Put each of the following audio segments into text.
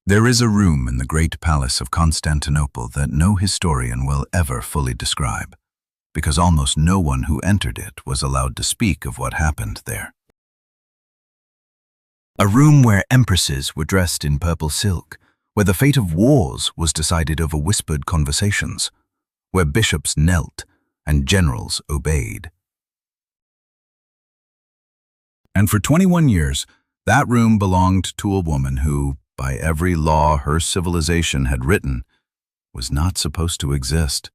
There is a room in the great palace of Constantinople that no historian will ever fully describe, because almost no one who entered it was allowed to speak of what happened there. A room where empresses were dressed in purple silk, where the fate of wars was decided over whispered conversations, where bishops knelt and generals obeyed. And for 21 years, that room belonged to a woman who, by every law her civilization had written, was not supposed to exist.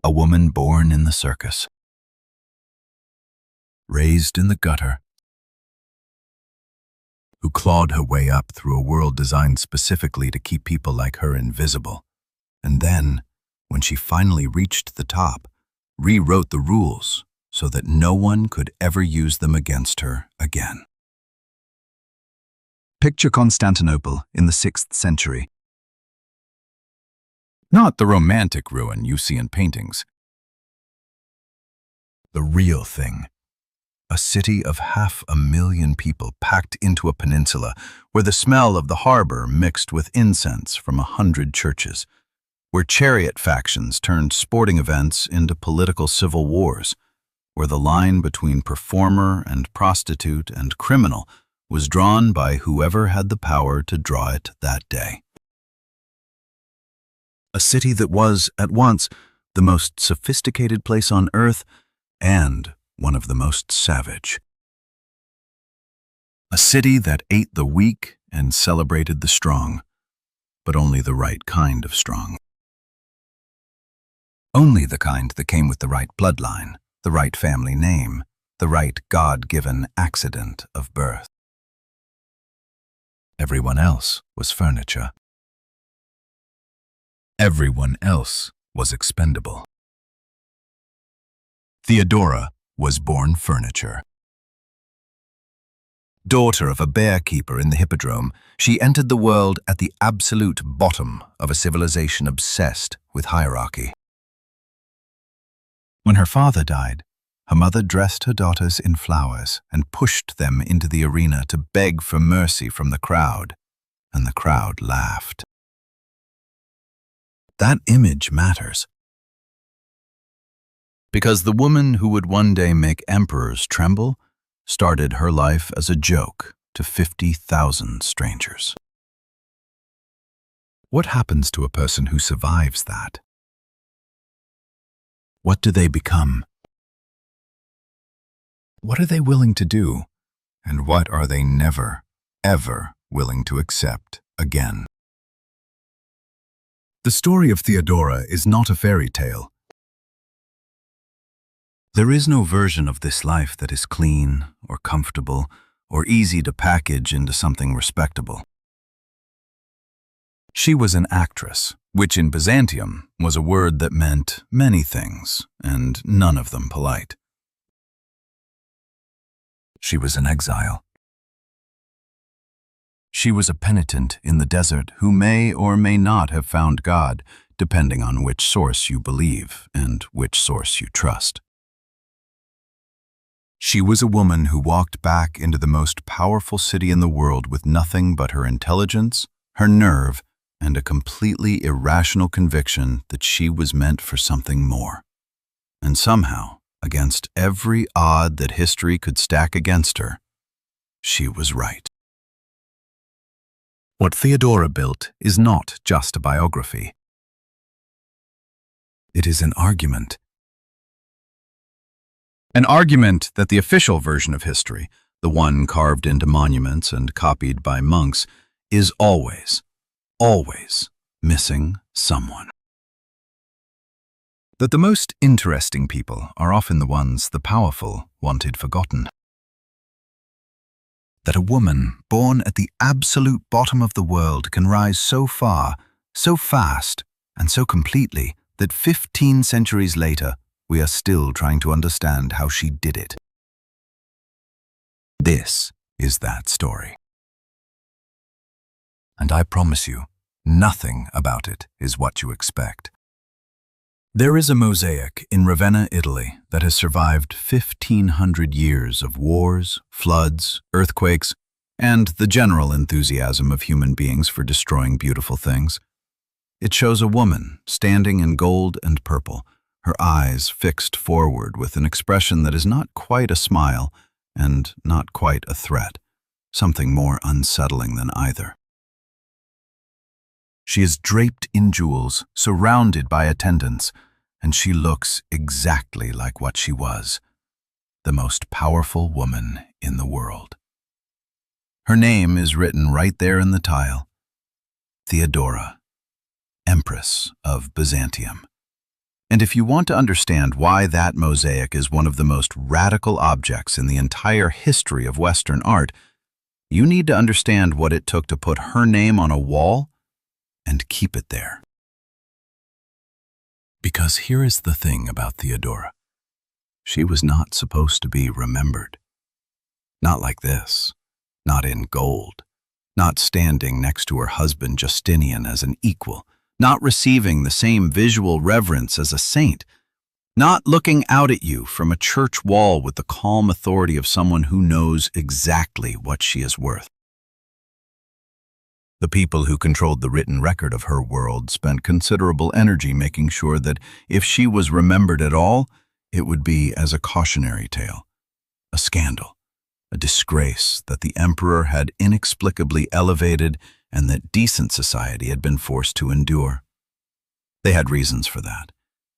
A woman born in the circus, raised in the gutter, who clawed her way up through a world designed specifically to keep people like her invisible, and then, when she finally reached the top, rewrote the rules so that no one could ever use them against her again. Picture Constantinople in the 6th century. Not the romantic ruin you see in paintings. The real thing. A city of 500,000 people packed into a peninsula where the smell of the harbor mixed with incense from 100 churches, where chariot factions turned sporting events into political civil wars, where the line between performer and prostitute and criminal was drawn by whoever had the power to draw it that day. A city that was, at once, the most sophisticated place on earth and one of the most savage. A city that ate the weak and celebrated the strong, but only the right kind of strong. Only the kind that came with the right bloodline, the right family name, the right God-given accident of birth. Everyone else was furniture. Everyone else was expendable. Theodora was born furniture. Daughter of a bear keeper in the hippodrome, she entered the world at the absolute bottom of a civilization obsessed with hierarchy. When her father died, her mother dressed her daughters in flowers and pushed them into the arena to beg for mercy from the crowd, and the crowd laughed. That image matters, because the woman who would one day make emperors tremble started her life as a joke to 50,000 strangers. What happens to a person who survives that? What do they become? What are they willing to do? And what are they never, ever willing to accept again? The story of Theodora is not a fairy tale. There is no version of this life that is clean or comfortable or easy to package into something respectable. She was an actress, which in Byzantium was a word that meant many things, and none of them polite. She was an exile. She was a penitent in the desert who may or may not have found God, depending on which source you believe and which source you trust. She was a woman who walked back into the most powerful city in the world with nothing but her intelligence, her nerve, and a completely irrational conviction that she was meant for something more. And somehow, against every odd that history could stack against her, she was right. What Theodora built is not just a biography. It is an argument. An argument that the official version of history, the one carved into monuments and copied by monks, is always missing someone. That the most interesting people are often the ones the powerful wanted forgotten. That a woman born at the absolute bottom of the world can rise so far, so fast, and so completely that 15 centuries later, we are still trying to understand how she did it. This is that story. And I promise you, nothing about it is what you expect. There is a mosaic in Ravenna, Italy, that has survived 1,500 years of wars, floods, earthquakes, and the general enthusiasm of human beings for destroying beautiful things. It shows a woman standing in gold and purple, her eyes fixed forward with an expression that is not quite a smile and not quite a threat, something more unsettling than either. She is draped in jewels, surrounded by attendants, and she looks exactly like what she was, the most powerful woman in the world. Her name is written right there in the tile: Theodora, Empress of Byzantium. And if you want to understand why that mosaic is one of the most radical objects in the entire history of Western art, you need to understand what it took to put her name on a wall and keep it there. Because here is the thing about Theodora. She was not supposed to be remembered. Not like this, not in gold, not standing next to her husband Justinian as an equal, not receiving the same visual reverence as a saint, not looking out at you from a church wall with the calm authority of someone who knows exactly what she is worth. The people who controlled the written record of her world spent considerable energy making sure that if she was remembered at all, it would be as a cautionary tale, a scandal, a disgrace that the emperor had inexplicably elevated and that decent society had been forced to endure. They had reasons for that,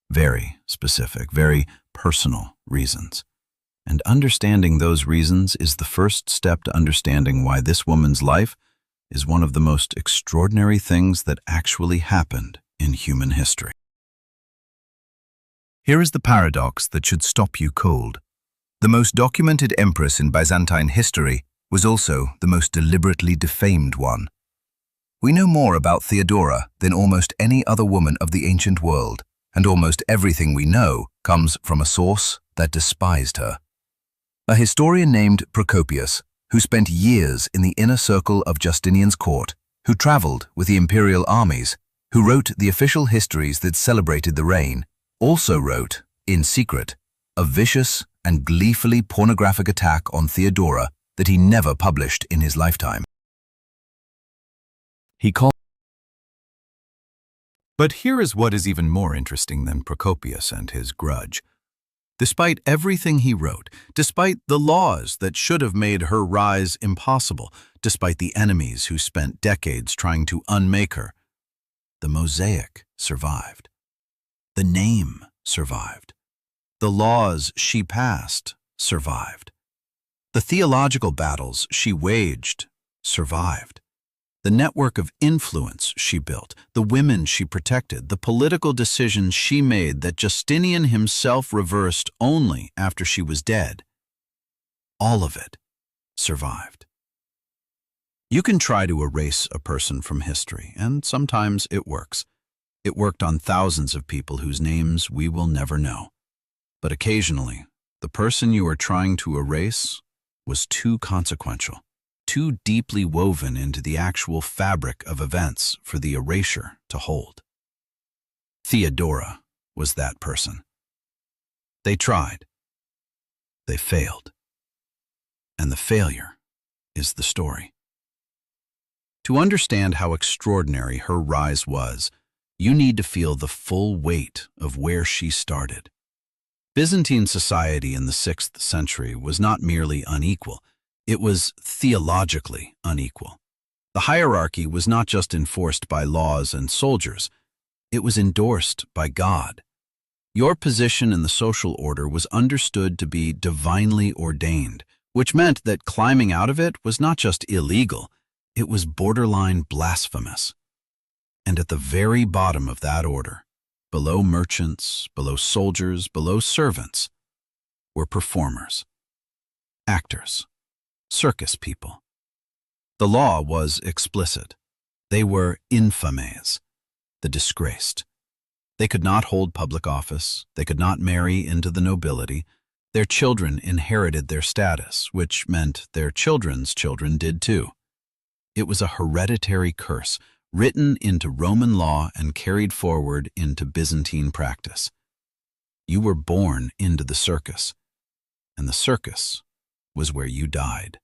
very specific, very personal reasons. And understanding those reasons is the first step to understanding why this woman's life is one of the most extraordinary things that actually happened in human history. Here is the paradox that should stop you cold. The most documented empress in Byzantine history was also the most deliberately defamed one. We know more about Theodora than almost any other woman of the ancient world, and almost everything we know comes from a source that despised her. A historian named Procopius, who spent years in the inner circle of Justinian's court, who traveled with the imperial armies, who wrote the official histories that celebrated the reign, also wrote, in secret, a vicious and gleefully pornographic attack on Theodora that he never published in his lifetime. But here is what is even more interesting than Procopius and his grudge. Despite everything he wrote, despite the laws that should have made her rise impossible, despite the enemies who spent decades trying to unmake her, the mosaic survived. The name survived. The laws she passed survived. The theological battles she waged survived. The network of influence she built, the women she protected, the political decisions she made that Justinian himself reversed only after she was dead, all of it survived. You can try to erase a person from history, and sometimes it works. It worked on thousands of people whose names we will never know. But occasionally, the person you are trying to erase was too consequential, too deeply woven into the actual fabric of events for the erasure to hold. Theodora was that person. They tried. They failed. And the failure is the story. To understand how extraordinary her rise was, you need to feel the full weight of where she started. Byzantine society in the 6th century was not merely unequal, it was theologically unequal. The hierarchy was not just enforced by laws and soldiers, it was endorsed by God. Your position in the social order was understood to be divinely ordained, which meant that climbing out of it was not just illegal, it was borderline blasphemous. And at the very bottom of that order, below merchants, below soldiers, below servants, were performers, actors, circus people. The law was explicit. They were infames, the disgraced. They could not hold public office. They could not marry into the nobility. Their children inherited their status, which meant their children's children did too. It was a hereditary curse, written into Roman law and carried forward into Byzantine practice. You were born into the circus, and the circus was where you died.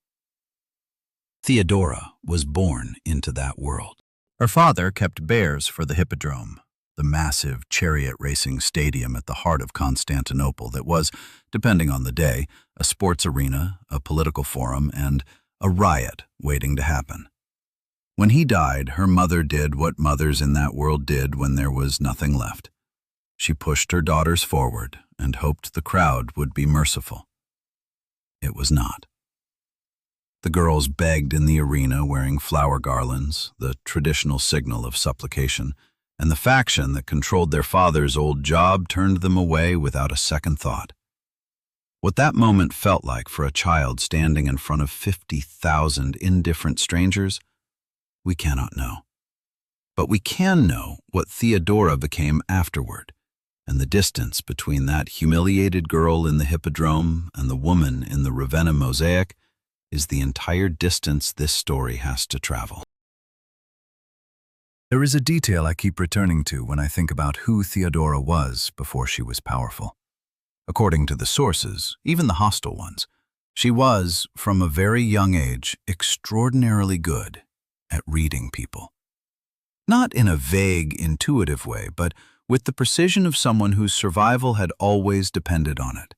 Theodora was born into that world. Her father kept bears for the hippodrome, the massive chariot racing stadium at the heart of Constantinople that was, depending on the day, a sports arena, a political forum, and a riot waiting to happen. When he died, her mother did what mothers in that world did when there was nothing left. She pushed her daughters forward and hoped the crowd would be merciful. It was not. The girls begged in the arena wearing flower garlands, the traditional signal of supplication, and the faction that controlled their father's old job turned them away without a second thought. What that moment felt like for a child standing in front of 50,000 indifferent strangers, we cannot know. But we can know what Theodora became afterward, and the distance between that humiliated girl in the hippodrome and the woman in the Ravenna mosaic is the entire distance this story has to travel. There is a detail I keep returning to when I think about who Theodora was before she was powerful. According to the sources, even the hostile ones, she was, from a very young age, extraordinarily good at reading people. Not in a vague, intuitive way, but with the precision of someone whose survival had always depended on it.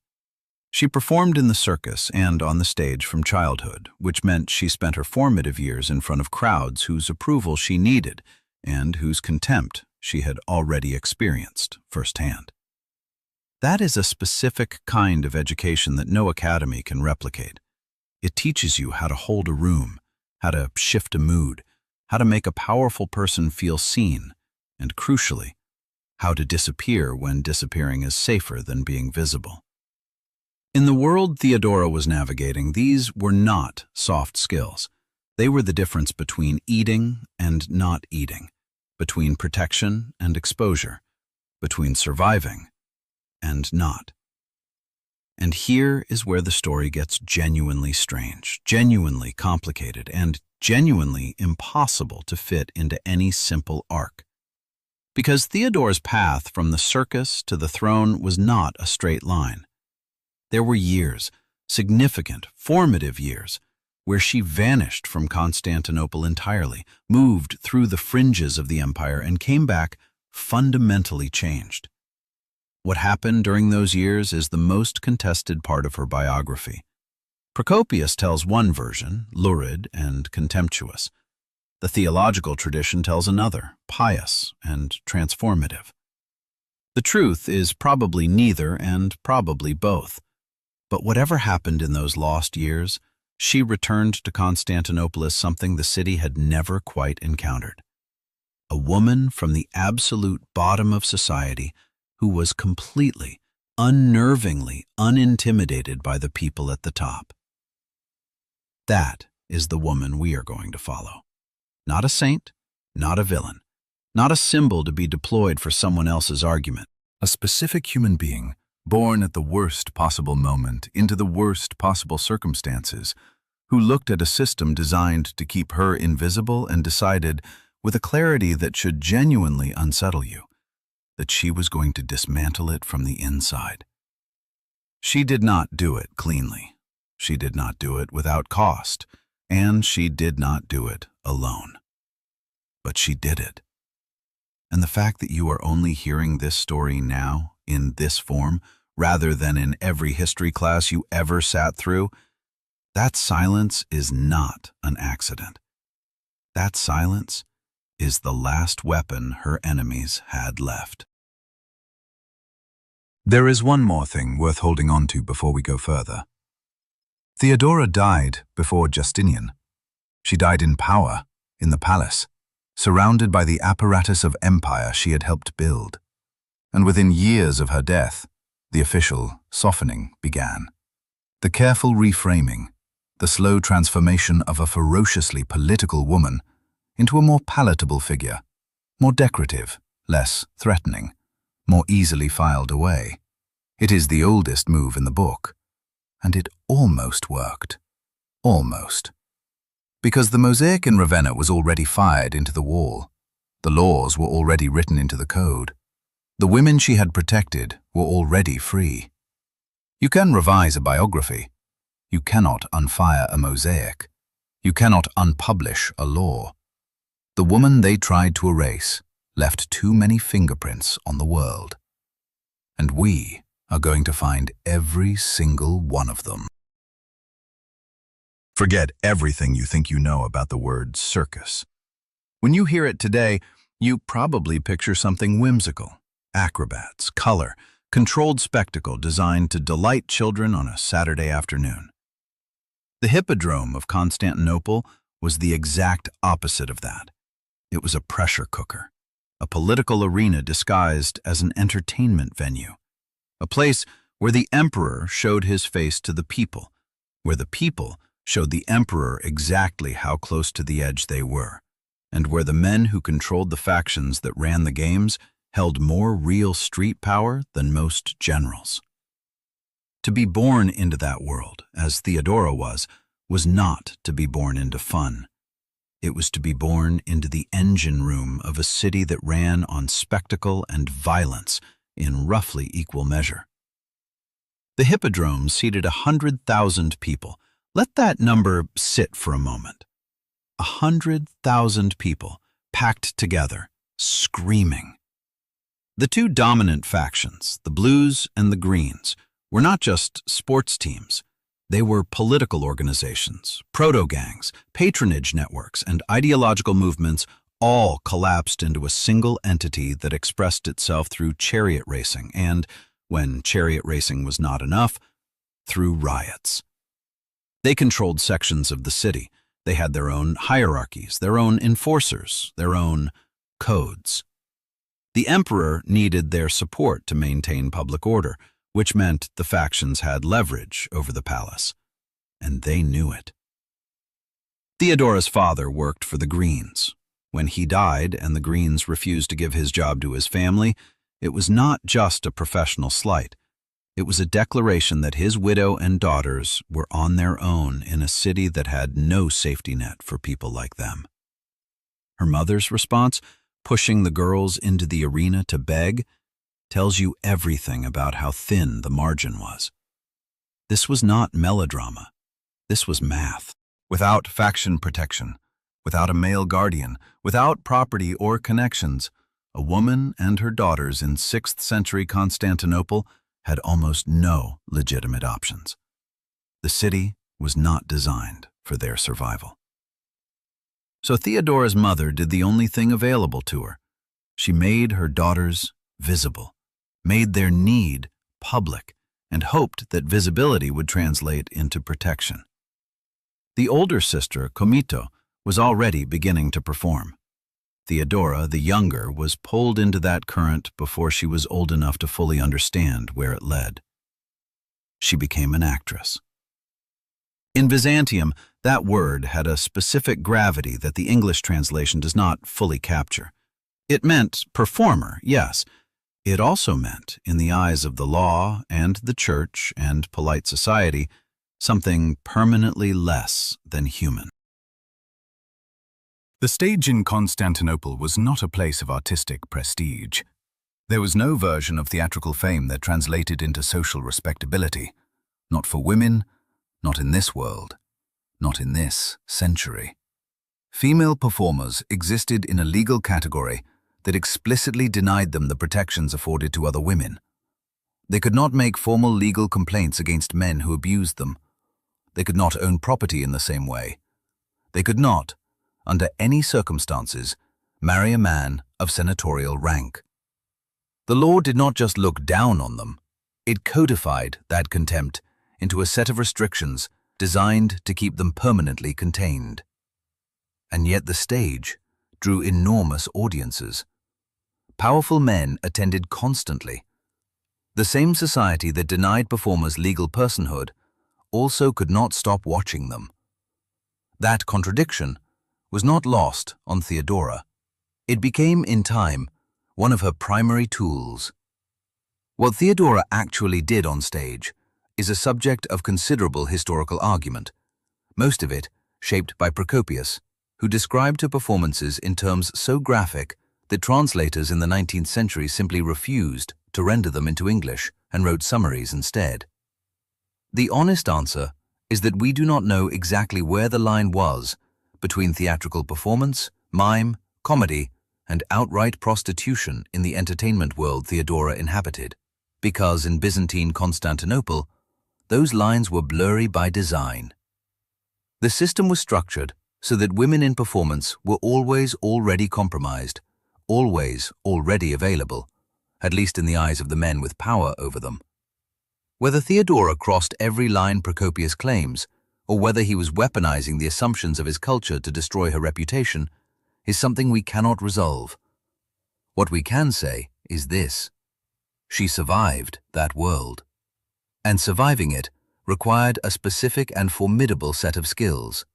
She performed in the circus and on the stage from childhood, which meant she spent her formative years in front of crowds whose approval she needed and whose contempt she had already experienced firsthand. That is a specific kind of education that no academy can replicate. It teaches you how to hold a room, how to shift a mood, how to make a powerful person feel seen, and crucially, how to disappear when disappearing is safer than being visible. In the world Theodora was navigating, these were not soft skills. They were the difference between eating and not eating, between protection and exposure, between surviving and not. And here is where the story gets genuinely strange, genuinely complicated, and genuinely impossible to fit into any simple arc. Because Theodora's path from the circus to the throne was not a straight line. There were years, significant, formative years, where she vanished from Constantinople entirely, moved through the fringes of the empire, and came back fundamentally changed. What happened during those years is the most contested part of her biography. Procopius tells one version, lurid and contemptuous. The theological tradition tells another, pious and transformative. The truth is probably neither and probably both. But whatever happened in those lost years, she returned to Constantinople as something the city had never quite encountered. A woman from the absolute bottom of society who was completely, unnervingly unintimidated by the people at the top. That is the woman we are going to follow. Not a saint, not a villain, not a symbol to be deployed for someone else's argument. A specific human being, born at the worst possible moment into the worst possible circumstances, who looked at a system designed to keep her invisible and decided, with a clarity that should genuinely unsettle you, that she was going to dismantle it from the inside. She did not do it cleanly. She did not do it without cost, and she did not do it alone. But she did it. And the fact that you are only hearing this story now, in this form, rather than in every history class you ever sat through, that silence is not an accident. That silence is the last weapon her enemies had left. There is one more thing worth holding on to before we go further. Theodora died before Justinian. She died in power, in the palace, surrounded by the apparatus of empire she had helped build. And within years of her death, the official softening began. The careful reframing, the slow transformation of a ferociously political woman into a more palatable figure, more decorative, less threatening, more easily filed away. It is the oldest move in the book, and it almost worked. Almost. Because the mosaic in Ravenna was already fired into the wall. The laws were already written into the code. The women she had protected were already free. You can revise a biography. You cannot unfire a mosaic. You cannot unpublish a law. The woman they tried to erase left too many fingerprints on the world. And we are going to find every single one of them. Forget everything you think you know about the word circus. When you hear it today, you probably picture something whimsical, acrobats, color, controlled spectacle designed to delight children on a Saturday afternoon. The hippodrome of Constantinople was the exact opposite of that. It was a pressure cooker, a political arena disguised as an entertainment venue, a place where the emperor showed his face to the people, where the people showed the emperor exactly how close to the edge they were, and where the men who controlled the factions that ran the games held more real street power than most generals. To be born into that world, as Theodora was not to be born into fun. It was to be born into the engine room of a city that ran on spectacle and violence in roughly equal measure. The hippodrome seated 100,000 people. Let that number sit for a moment. 100,000 people packed together, screaming. The two dominant factions, the Blues and the Greens, were not just sports teams. They were political organizations, proto-gangs, patronage networks, and ideological movements all collapsed into a single entity that expressed itself through chariot racing and, when chariot racing was not enough, through riots. They controlled sections of the city. They had their own hierarchies, their own enforcers, their own codes. The emperor needed their support to maintain public order, which meant the factions had leverage over the palace, and they knew it. Theodora's father worked for the Greens. When he died and the Greens refused to give his job to his family, it was not just a professional slight. It was a declaration that his widow and daughters were on their own in a city that had no safety net for people like them. Her mother's response, pushing the girls into the arena to beg, tells you everything about how thin the margin was. This was not melodrama. This was math. Without faction protection, without a male guardian, without property or connections, a woman and her daughters in 6th century Constantinople had almost no legitimate options. The city was not designed for their survival. So Theodora's mother did the only thing available to her. She made her daughters visible, made their need public, and hoped that visibility would translate into protection. The older sister, Comito, was already beginning to perform. Theodora, the younger, was pulled into that current before she was old enough to fully understand where it led. She became an actress. In Byzantium, that word had a specific gravity that the English translation does not fully capture. It meant performer, yes. It also meant, in the eyes of the law and the church and polite society, something permanently less than human. The stage in Constantinople was not a place of artistic prestige. There was no version of theatrical fame that translated into social respectability. Not for women, not in this world, not in this century. Female performers existed in a legal category that explicitly denied them the protections afforded to other women. They could not make formal legal complaints against men who abused them. They could not own property in the same way. They could not, under any circumstances, marry a man of senatorial rank. The law did not just look down on them, it codified that contempt into a set of restrictions designed to keep them permanently contained. And yet the stage drew enormous audiences. Powerful men attended constantly. The same society that denied performers legal personhood also could not stop watching them. That contradiction was not lost on Theodora. It became, in time, one of her primary tools. What Theodora actually did on stage is a subject of considerable historical argument, most of it shaped by Procopius, who described her performances in terms so graphic that translators in the 19th century simply refused to render them into English and wrote summaries instead. The honest answer is that we do not know exactly where the line was between theatrical performance, mime, comedy, and outright prostitution in the entertainment world Theodora inhabited, because in Byzantine Constantinople, those lines were blurry by design. The system was structured so that women in performance were always already compromised, always already available, at least in the eyes of the men with power over them. Whether Theodora crossed every line Procopius claims, or whether he was weaponizing the assumptions of his culture to destroy her reputation, is something we cannot resolve. What we can say is this: she survived that world. And surviving it required a specific and formidable set of skills.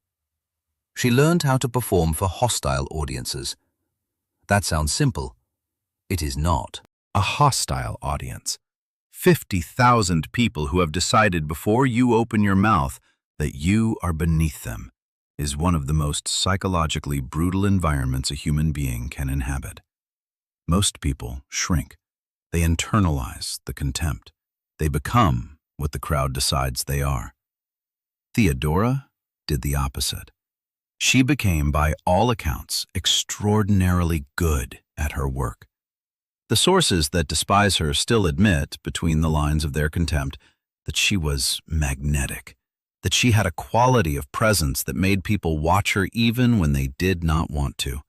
She learned how to perform for hostile audiences. That sounds simple. It is not. A hostile audience. 50,000 people who have decided before you open your mouth that you are beneath them is one of the most psychologically brutal environments a human being can inhabit. Most people shrink. They internalize the contempt. They become what the crowd decides they are. Theodora did the opposite. She became, by all accounts, extraordinarily good at her work. The sources that despise her still admit, between the lines of their contempt, that she was magnetic, that she had a quality of presence that made people watch her even when they did not want to.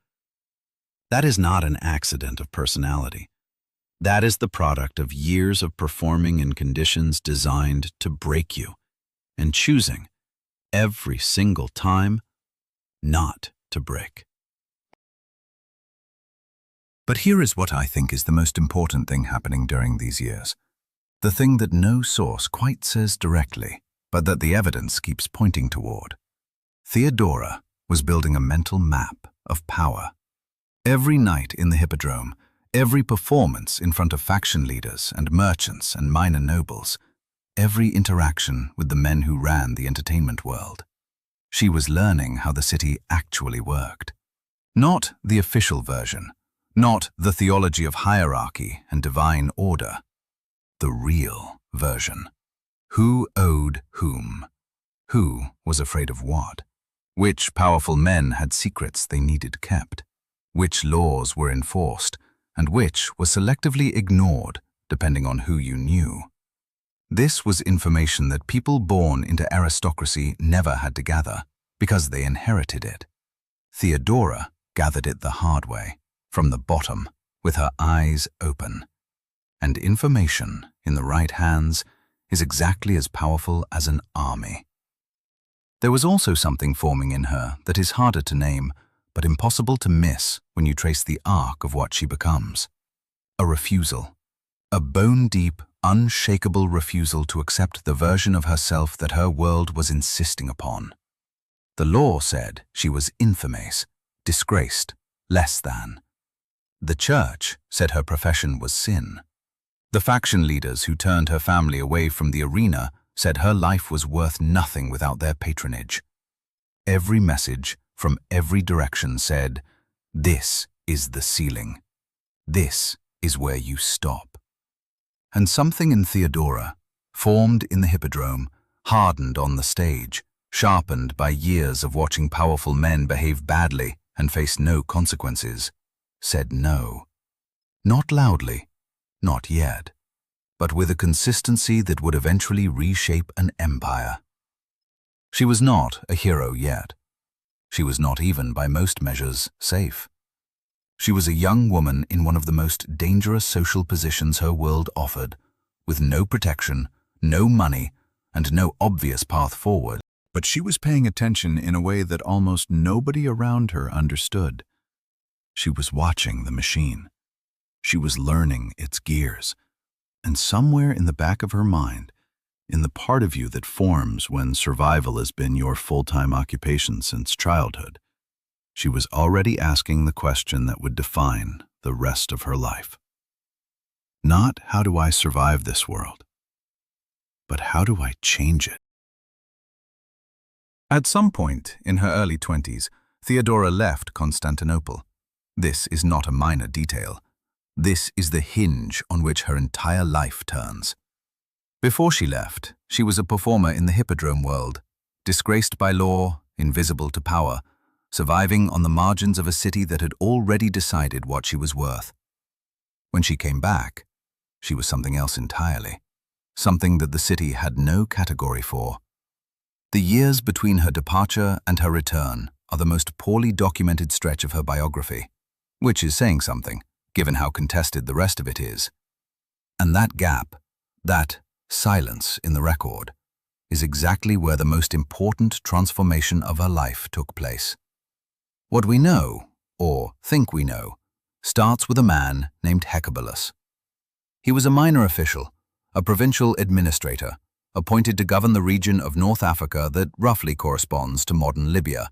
That is not an accident of personality. That is the product of years of performing in conditions designed to break you, and choosing, every single time, not to break. But here is what I think is the most important thing happening during these years. The thing that no source quite says directly, but that the evidence keeps pointing toward. Theodora was building a mental map of power. Every night in the hippodrome, every performance in front of faction leaders and merchants and minor nobles, every interaction with the men who ran the entertainment world, she was learning how the city actually worked. Not the official version, not the theology of hierarchy and divine order, the real version. Who owed whom? Who was afraid of what? Which powerful men had secrets they needed kept? Which laws were enforced, and which were selectively ignored depending on who you knew? This was information that people born into aristocracy never had to gather, because they inherited it. Theodora gathered it the hard way, from the bottom, with her eyes open. And information, in the right hands, is exactly as powerful as an army. There was also something forming in her that is harder to name, but impossible to miss when you trace the arc of what she becomes. A refusal. A bone-deep, unshakable refusal to accept the version of herself that her world was insisting upon. The law said she was infamous, disgraced, less than. The church said her profession was sin. The faction leaders who turned her family away from the arena said her life was worth nothing without their patronage. Every message from every direction said, "This is the ceiling. This is where you stop." And something in Theodora, formed in the hippodrome, hardened on the stage, sharpened by years of watching powerful men behave badly and face no consequences, said no. Not loudly, not yet, but with a consistency that would eventually reshape an empire. She was not a hero yet. She was not even, by most measures, safe. She was a young woman in one of the most dangerous social positions her world offered, with no protection, no money, and no obvious path forward. But she was paying attention in a way that almost nobody around her understood. She was watching the machine. She was learning its gears. And somewhere in the back of her mind, in the part of you that forms when survival has been your full-time occupation since childhood, she was already asking the question that would define the rest of her life. Not how do I survive this world, but how do I change it? At some point in her early 20s, Theodora left Constantinople. This is not a minor detail. This is the hinge on which her entire life turns. Before she left, she was a performer in the hippodrome world, disgraced by law, invisible to power, surviving on the margins of a city that had already decided what she was worth. When she came back, she was something else entirely, something that the city had no category for. The years between her departure and her return are the most poorly documented stretch of her biography, which is saying something, given how contested the rest of it is. And that gap, that silence in the record, is exactly where the most important transformation of her life took place. What we know, or think we know, starts with a man named Hecubulus. He was a minor official, a provincial administrator, appointed to govern the region of North Africa that roughly corresponds to modern Libya.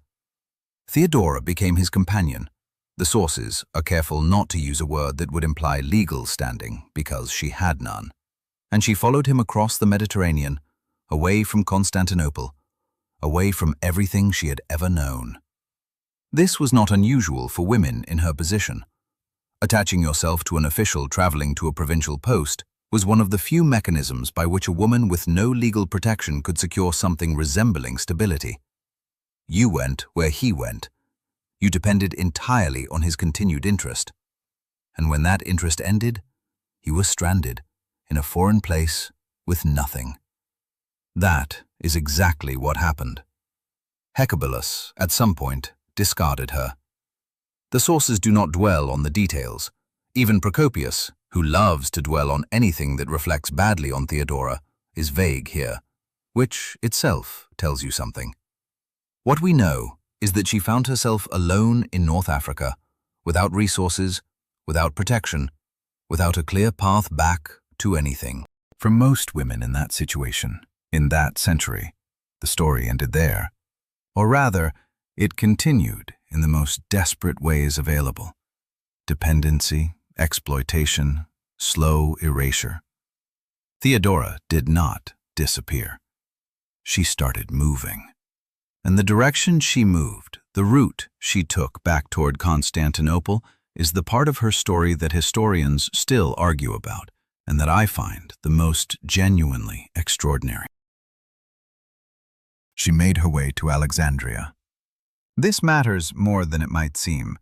Theodora became his companion. The sources are careful not to use a word that would imply legal standing, because she had none. And she followed him across the Mediterranean, away from Constantinople, away from everything she had ever known. This was not unusual for women in her position. Attaching yourself to an official traveling to a provincial post was one of the few mechanisms by which a woman with no legal protection could secure something resembling stability. You went where he went. You depended entirely on his continued interest. And when that interest ended, he was stranded in a foreign place with nothing. That is exactly what happened. Hecubulus, at some point, discarded her. The sources do not dwell on the details. Even Procopius, who loves to dwell on anything that reflects badly on Theodora, is vague here, which itself tells you something. What we know is that she found herself alone in North Africa, without resources, without protection, without a clear path back to anything. For most women in that situation, in that century, the story ended there. Or rather, it continued in the most desperate ways available. Dependency, exploitation, slow erasure. Theodora did not disappear. She started moving. And the direction she moved, the route she took back toward Constantinople, is the part of her story that historians still argue about, and that I find the most genuinely extraordinary. She made her way to Alexandria. This matters more than it might seem.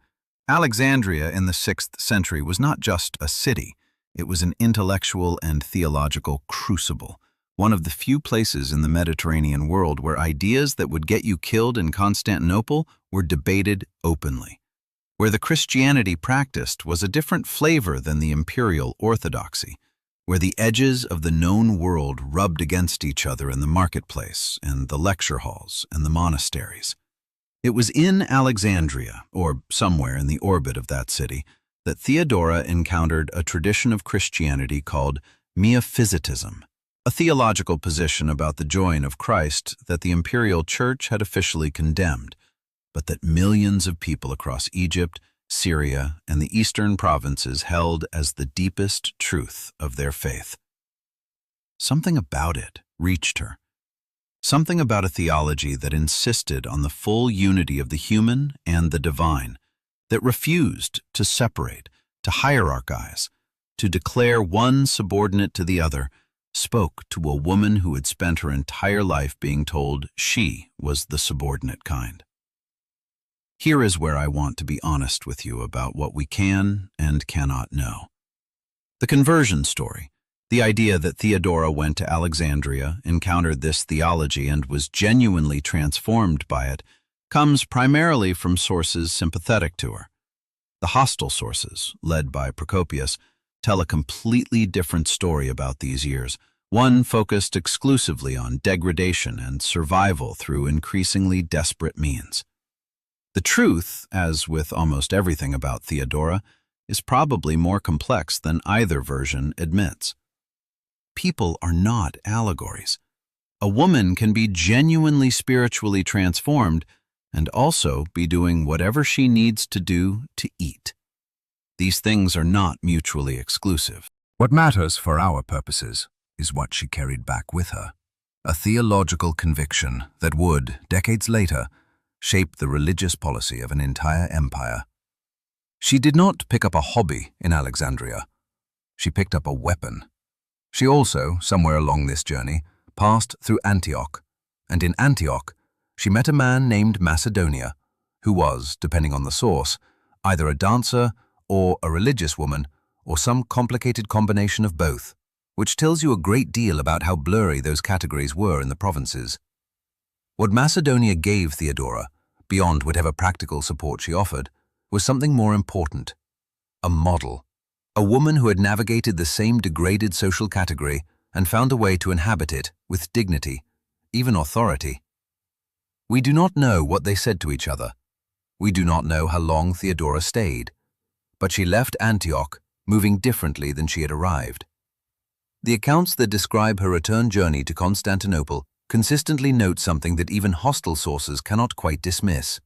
Alexandria in the 6th century was not just a city, it was an intellectual and theological crucible, one of the few places in the Mediterranean world where ideas that would get you killed in Constantinople were debated openly, where the Christianity practiced was a different flavor than the imperial orthodoxy, where the edges of the known world rubbed against each other in the marketplace and the lecture halls and the monasteries. It was in Alexandria, or somewhere in the orbit of that city, that Theodora encountered a tradition of Christianity called Miaphysitism, a theological position about the join of Christ that the imperial church had officially condemned, but that millions of people across Egypt, Syria, and the eastern provinces held as the deepest truth of their faith. Something about it reached her. Something about a theology that insisted on the full unity of the human and the divine, that refused to separate, to hierarchize, to declare one subordinate to the other, spoke to a woman who had spent her entire life being told she was the subordinate kind. Here is where I want to be honest with you about what we can and cannot know. The conversion story, the idea that Theodora went to Alexandria, encountered this theology, and was genuinely transformed by it, comes primarily from sources sympathetic to her. The hostile sources, led by Procopius, tell a completely different story about these years, one focused exclusively on degradation and survival through increasingly desperate means. The truth, as with almost everything about Theodora, is probably more complex than either version admits. People are not allegories. A woman can be genuinely spiritually transformed and also be doing whatever she needs to do to eat. These things are not mutually exclusive. What matters for our purposes is what she carried back with her, a theological conviction that would, decades later, shape the religious policy of an entire empire. She did not pick up a hobby in Alexandria. She picked up a weapon. She also, somewhere along this journey, passed through Antioch, and in Antioch, She met a man named Macedonia, who was, depending on the source, either a dancer or a religious woman, or some complicated combination of both, which tells you a great deal about how blurry those categories were in the provinces. What Macedonia gave Theodora, beyond whatever practical support she offered, was something more important: a model, a woman who had navigated the same degraded social category and found a way to inhabit it with dignity, even authority. We do not know what they said to each other. We do not know how long Theodora stayed, but she left Antioch moving differently than she had arrived. The accounts that describe her return journey to Constantinople consistently note something that even hostile sources cannot quite dismiss.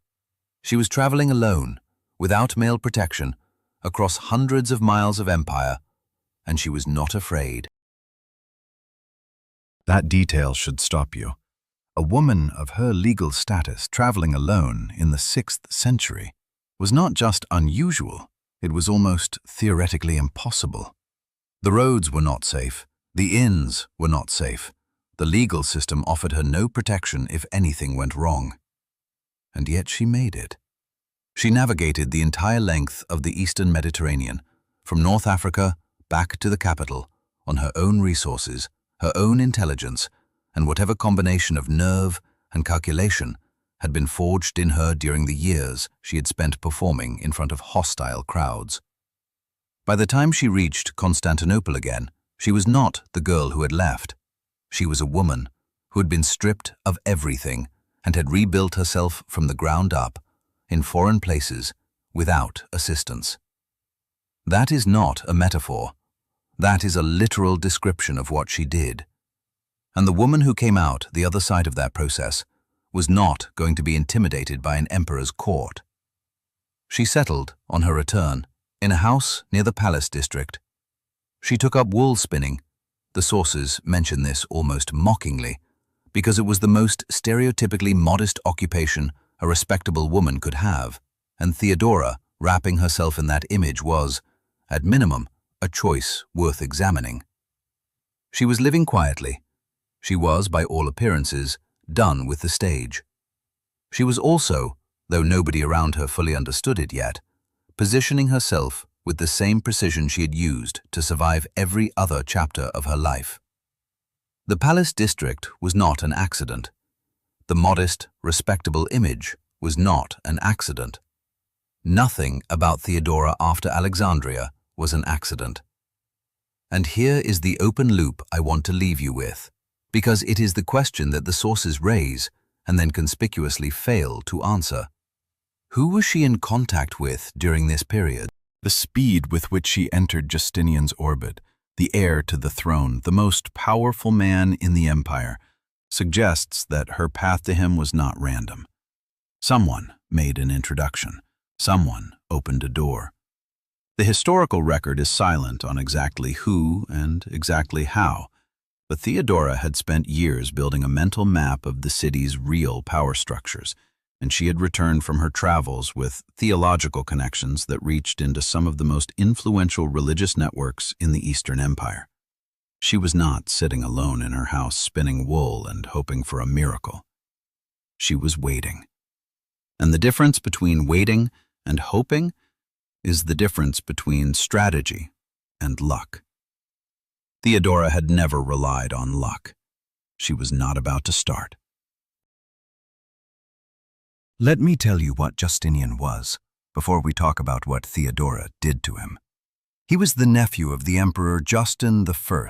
She was traveling alone, without male protection, across hundreds of miles of empire, and she was not afraid. That detail should stop you. A woman of her legal status traveling alone in the 6th century was not just unusual, it was almost theoretically impossible. The roads were not safe, the inns were not safe, the legal system offered her no protection if anything went wrong. And yet she made it. She navigated the entire length of the Eastern Mediterranean, from North Africa back to the capital, on her own resources, her own intelligence, and whatever combination of nerve and calculation had been forged in her during the years she had spent performing in front of hostile crowds. By the time she reached Constantinople again, she was not the girl who had left. She was a woman who had been stripped of everything and had rebuilt herself from the ground up, in foreign places, without assistance. That is not a metaphor. That is a literal description of what she did. And the woman who came out the other side of that process was not going to be intimidated by an emperor's court. She settled, on her return, in a house near the palace district. She took up wool spinning. The sources mention this almost mockingly, because it was the most stereotypically modest occupation a respectable woman could have, and Theodora, wrapping herself in that image, was, at minimum, a choice worth examining. She was living quietly. She was, by all appearances, done with the stage. She was also, though nobody around her fully understood it yet, positioning herself with the same precision she had used to survive every other chapter of her life. The palace district was not an accident. The modest, respectable image was not an accident. Nothing about Theodora after Alexandria was an accident. And here is the open loop I want to leave you with, because it is the question that the sources raise and then conspicuously fail to answer. Who was she in contact with during this period? The speed with which she entered Justinian's orbit, the heir to the throne, the most powerful man in the empire, suggests that her path to him was not random. Someone made an introduction. Someone opened a door. The historical record is silent on exactly who and exactly how, but Theodora had spent years building a mental map of the city's real power structures, and she had returned from her travels with theological connections that reached into some of the most influential religious networks in the Eastern Empire. She was not sitting alone in her house spinning wool and hoping for a miracle. She was waiting. And the difference between waiting and hoping is the difference between strategy and luck. Theodora had never relied on luck. She was not about to start. Let me tell you what Justinian was, before we talk about what Theodora did to him. He was the nephew of the Emperor Justin I,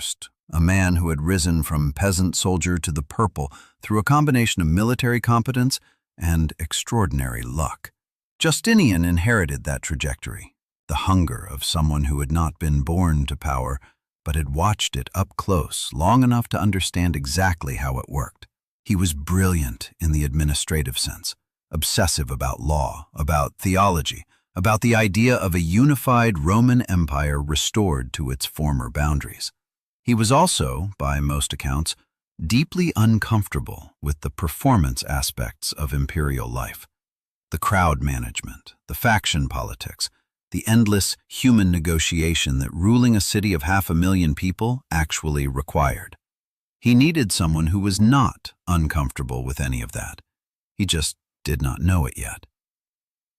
a man who had risen from peasant soldier to the purple through a combination of military competence and extraordinary luck. Justinian inherited that trajectory, the hunger of someone who had not been born to power, but had watched it up close long enough to understand exactly how it worked. He was brilliant in the administrative sense, obsessive about law, about theology, about the idea of a unified Roman Empire restored to its former boundaries. He was also, by most accounts, deeply uncomfortable with the performance aspects of imperial life. The crowd management, the faction politics, the endless human negotiation that ruling a city of 500,000 people actually required. He needed someone who was not uncomfortable with any of that. He just did not know it yet.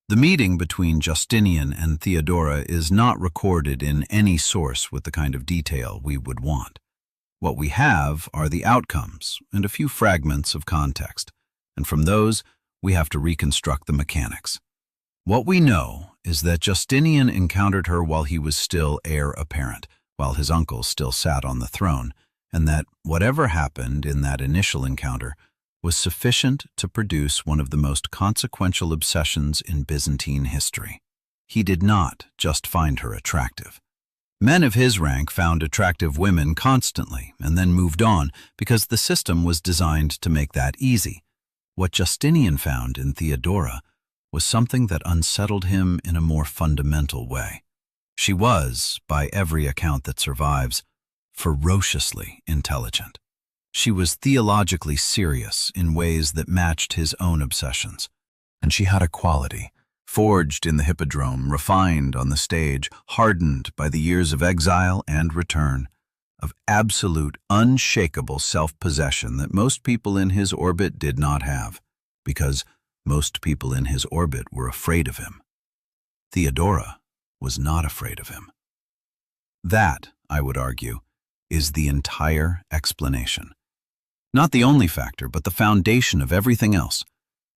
The meeting between Justinian and Theodora is not recorded in any source with the kind of detail we would want. What we have are the outcomes and a few fragments of context, and from those we have to reconstruct the mechanics. What we know is that Justinian encountered her while he was still heir apparent, while his uncle still sat on the throne, and that whatever happened in that initial encounter was sufficient to produce one of the most consequential obsessions in Byzantine history. He did not just find her attractive. Men of his rank found attractive women constantly and then moved on because the system was designed to make that easy. What Justinian found in Theodora was something that unsettled him in a more fundamental way. She was, by every account that survives, ferociously intelligent. She was theologically serious in ways that matched his own obsessions. And she had a quality, forged in the hippodrome, refined on the stage, hardened by the years of exile and return, of absolute, unshakable self-possession that most people in his orbit did not have, because most people in his orbit were afraid of him. Theodora was not afraid of him. That, I would argue, is the entire explanation. Not the only factor, but the foundation of everything else.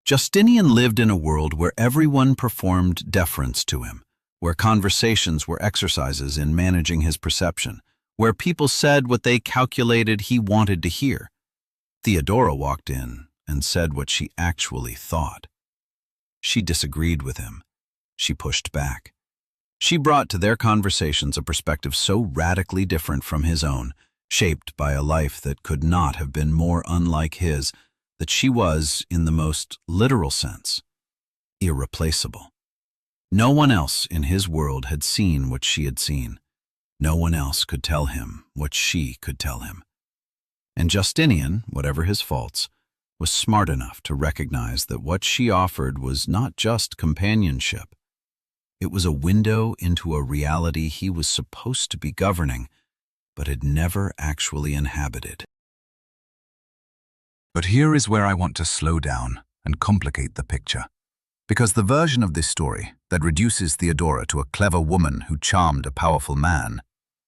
Justinian lived in a world where everyone performed deference to him, where conversations were exercises in managing his perception, where people said what they calculated he wanted to hear. Theodora walked in and said what she actually thought. She disagreed with him. She pushed back. She brought to their conversations a perspective so radically different from his own, shaped by a life that could not have been more unlike his, that she was, in the most literal sense, irreplaceable. No one else in his world had seen what she had seen. No one else could tell him what she could tell him. And Justinian, whatever his faults, was smart enough to recognize that what she offered was not just companionship. It was a window into a reality he was supposed to be governing, but had never actually inhabited. But here is where I want to slow down and complicate the picture. Because the version of this story that reduces Theodora to a clever woman who charmed a powerful man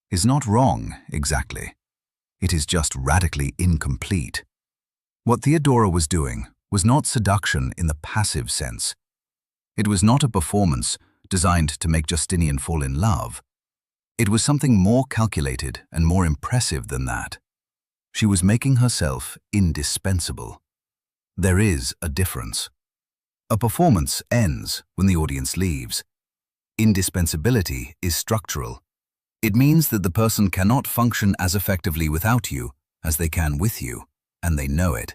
is not wrong exactly. It is just radically incomplete. What Theodora was doing was not seduction in the passive sense. It was not a performance designed to make Justinian fall in love. It was something more calculated and more impressive than that. She was making herself indispensable. There is a difference. A performance ends when the audience leaves. Indispensability is structural. It means that the person cannot function as effectively without you as they can with you, and they know it.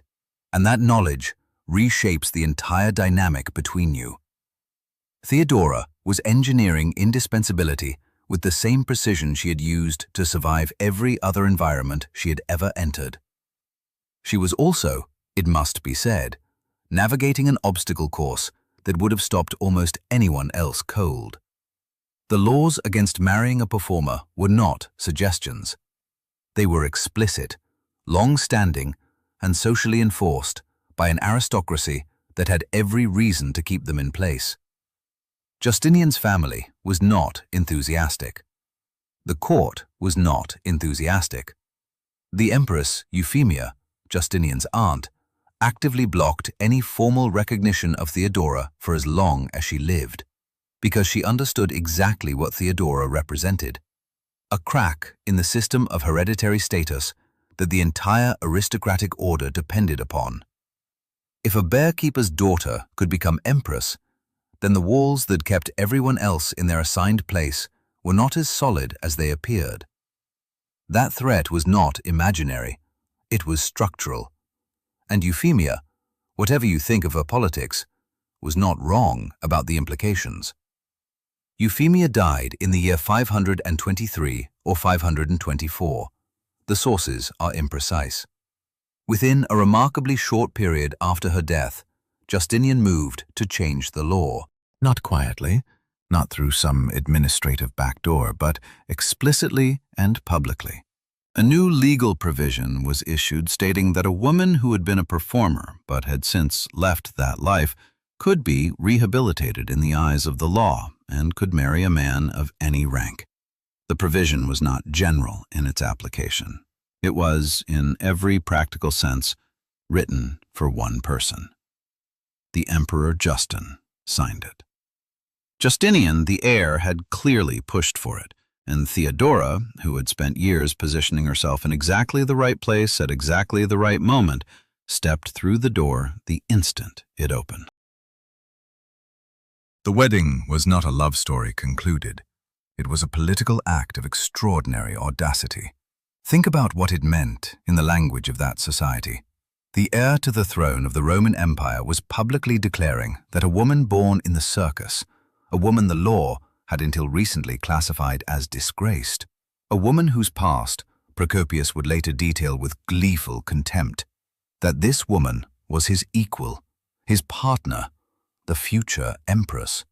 And that knowledge reshapes the entire dynamic between you. Theodora was engineering indispensability with the same precision she had used to survive every other environment she had ever entered. She was also, it must be said, navigating an obstacle course that would have stopped almost anyone else cold. The laws against marrying a performer were not suggestions. They were explicit, long-standing, and socially enforced by an aristocracy that had every reason to keep them in place. Justinian's family was not enthusiastic. The court was not enthusiastic. The Empress Euphemia, Justinian's aunt, actively blocked any formal recognition of Theodora for as long as she lived, because she understood exactly what Theodora represented: a crack in the system of hereditary status that the entire aristocratic order depended upon. If a bearkeeper's daughter could become empress, then the walls that kept everyone else in their assigned place were not as solid as they appeared. That threat was not imaginary, it was structural. And Euphemia, whatever you think of her politics, was not wrong about the implications. Euphemia died in the year 523 or 524. The sources are imprecise. Within a remarkably short period after her death, Justinian moved to change the law. Not quietly, not through some administrative backdoor, but explicitly and publicly. A new legal provision was issued stating that a woman who had been a performer but had since left that life could be rehabilitated in the eyes of the law and could marry a man of any rank. The provision was not general in its application. It was, in every practical sense, written for one person. The Emperor Justin signed it. Justinian, the heir, had clearly pushed for it, and Theodora, who had spent years positioning herself in exactly the right place at exactly the right moment, stepped through the door the instant it opened. The wedding was not a love story concluded. It was a political act of extraordinary audacity. Think about what it meant in the language of that society. The heir to the throne of the Roman Empire was publicly declaring that a woman born in the Circus, a woman the law had until recently classified as disgraced, a woman whose past Procopius would later detail with gleeful contempt, that this woman was his equal, his partner, the future Empress.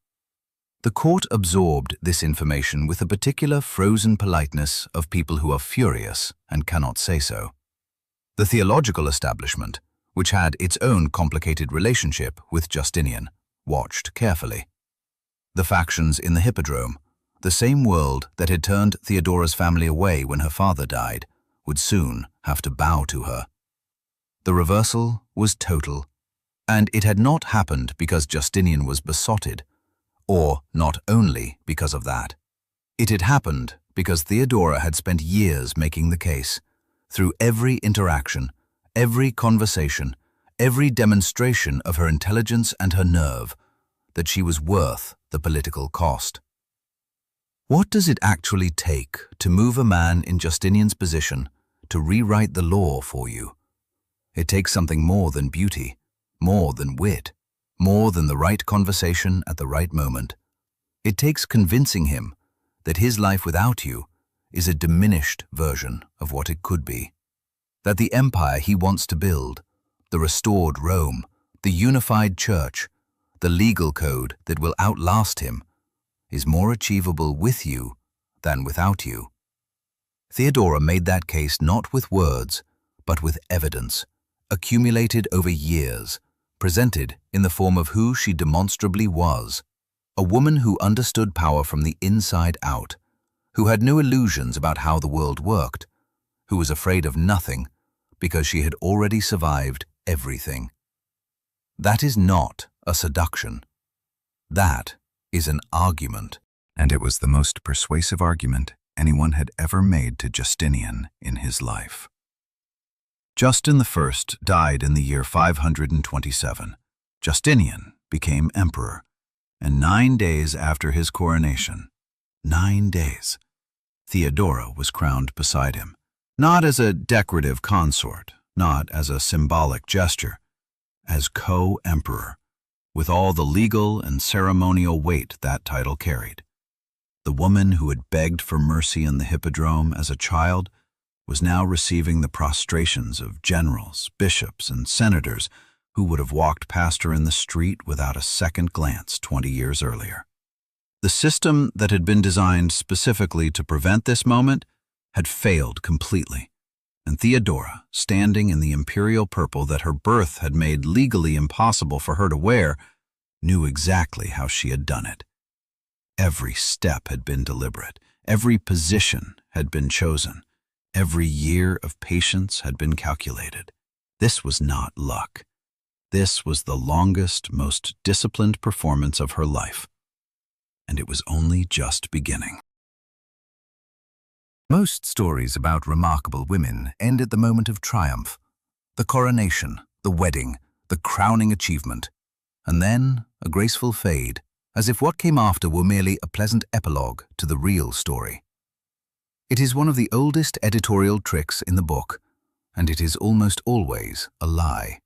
The court absorbed this information with a particular frozen politeness of people who are furious and cannot say so. The theological establishment, which had its own complicated relationship with Justinian, watched carefully. The factions in the hippodrome, the same world that had turned Theodora's family away when her father died, would soon have to bow to her. The reversal was total, and it had not happened because Justinian was besotted, or not only because of that. It had happened because Theodora had spent years making the case, through every interaction, every conversation, every demonstration of her intelligence and her nerve, that she was worth the political cost. What does it actually take to move a man in Justinian's position to rewrite the law for you? It takes something more than beauty, more than wit, more than the right conversation at the right moment. It takes convincing him that his life without you is a diminished version of what it could be. That the empire he wants to build, the restored Rome, the unified church, the legal code that will outlast him, is more achievable with you than without you. Theodora made that case not with words, but with evidence, accumulated over years, presented in the form of who she demonstrably was, a woman who understood power from the inside out, who had no illusions about how the world worked, who was afraid of nothing because she had already survived everything. That is not a seduction. That is an argument. And it was the most persuasive argument anyone had ever made to Justinian in his life. Justin I died in the year 527. Justinian became emperor, and 9 days after his coronation, 9 days, Theodora was crowned beside him, not as a decorative consort, not as a symbolic gesture, as co-emperor, with all the legal and ceremonial weight that title carried. The woman who had begged for mercy in the hippodrome as a child was now receiving the prostrations of generals, bishops, and senators who would have walked past her in the street without a second glance 20 years earlier. The system that had been designed specifically to prevent this moment had failed completely, and Theodora, standing in the imperial purple that her birth had made legally impossible for her to wear, knew exactly how she had done it. Every step had been deliberate, every position had been chosen, every year of patience had been calculated. This was not luck. This was the longest, most disciplined performance of her life, and it was only just beginning. Most stories about remarkable women end at the moment of triumph, the coronation, the wedding, the crowning achievement, and then a graceful fade, as if what came after were merely a pleasant epilogue to the real story. It is one of the oldest editorial tricks in the book, and it is almost always a lie.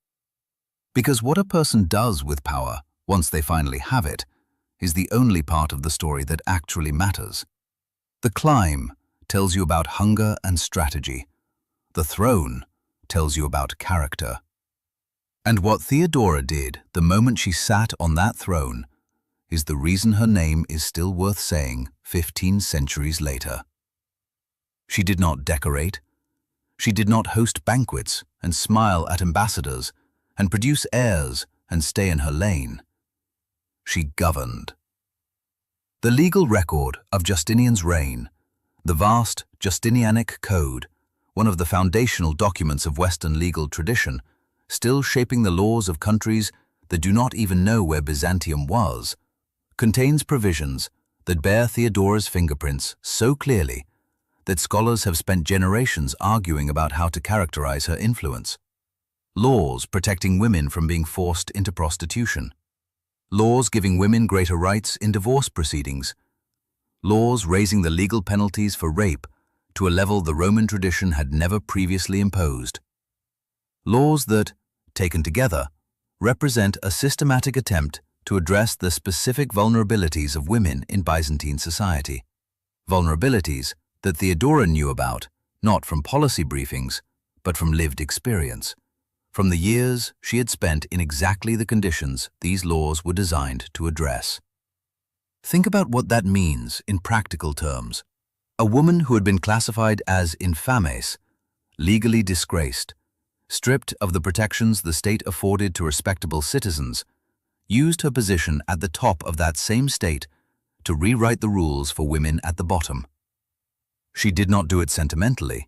Because what a person does with power, once they finally have it, is the only part of the story that actually matters. The climb tells you about hunger and strategy. The throne tells you about character. And what Theodora did the moment she sat on that throne is the reason her name is still worth saying 15 centuries later. She did not decorate, She did not host banquets and smile at ambassadors and produce heirs and stay in her lane. She governed. The legal record of Justinian's reign, the vast Justinianic Code, one of the foundational documents of Western legal tradition, still shaping the laws of countries that do not even know where Byzantium was, contains provisions that bear Theodora's fingerprints so clearly that scholars have spent generations arguing about how to characterize her influence. Laws protecting women from being forced into prostitution. Laws giving women greater rights in divorce proceedings. Laws raising the legal penalties for rape to a level the Roman tradition had never previously imposed. Laws that, taken together, represent a systematic attempt to address the specific vulnerabilities of women in Byzantine society. Vulnerabilities that Theodora knew about, not from policy briefings, but from lived experience, from the years she had spent in exactly the conditions these laws were designed to address. Think about what that means in practical terms. A woman who had been classified as infames, legally disgraced, stripped of the protections the state afforded to respectable citizens, used her position at the top of that same state to rewrite the rules for women at the bottom. She did not do it sentimentally.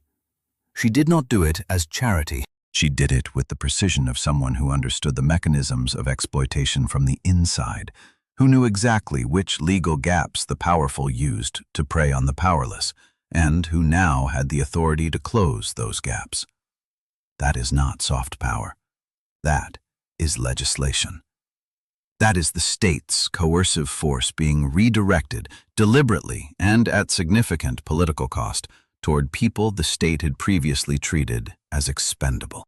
She did not do it as charity. She did it with the precision of someone who understood the mechanisms of exploitation from the inside, who knew exactly which legal gaps the powerful used to prey on the powerless, and who now had the authority to close those gaps. That is not soft power. That is legislation. That is the state's coercive force being redirected deliberately and at significant political cost toward people the state had previously treated as expendable.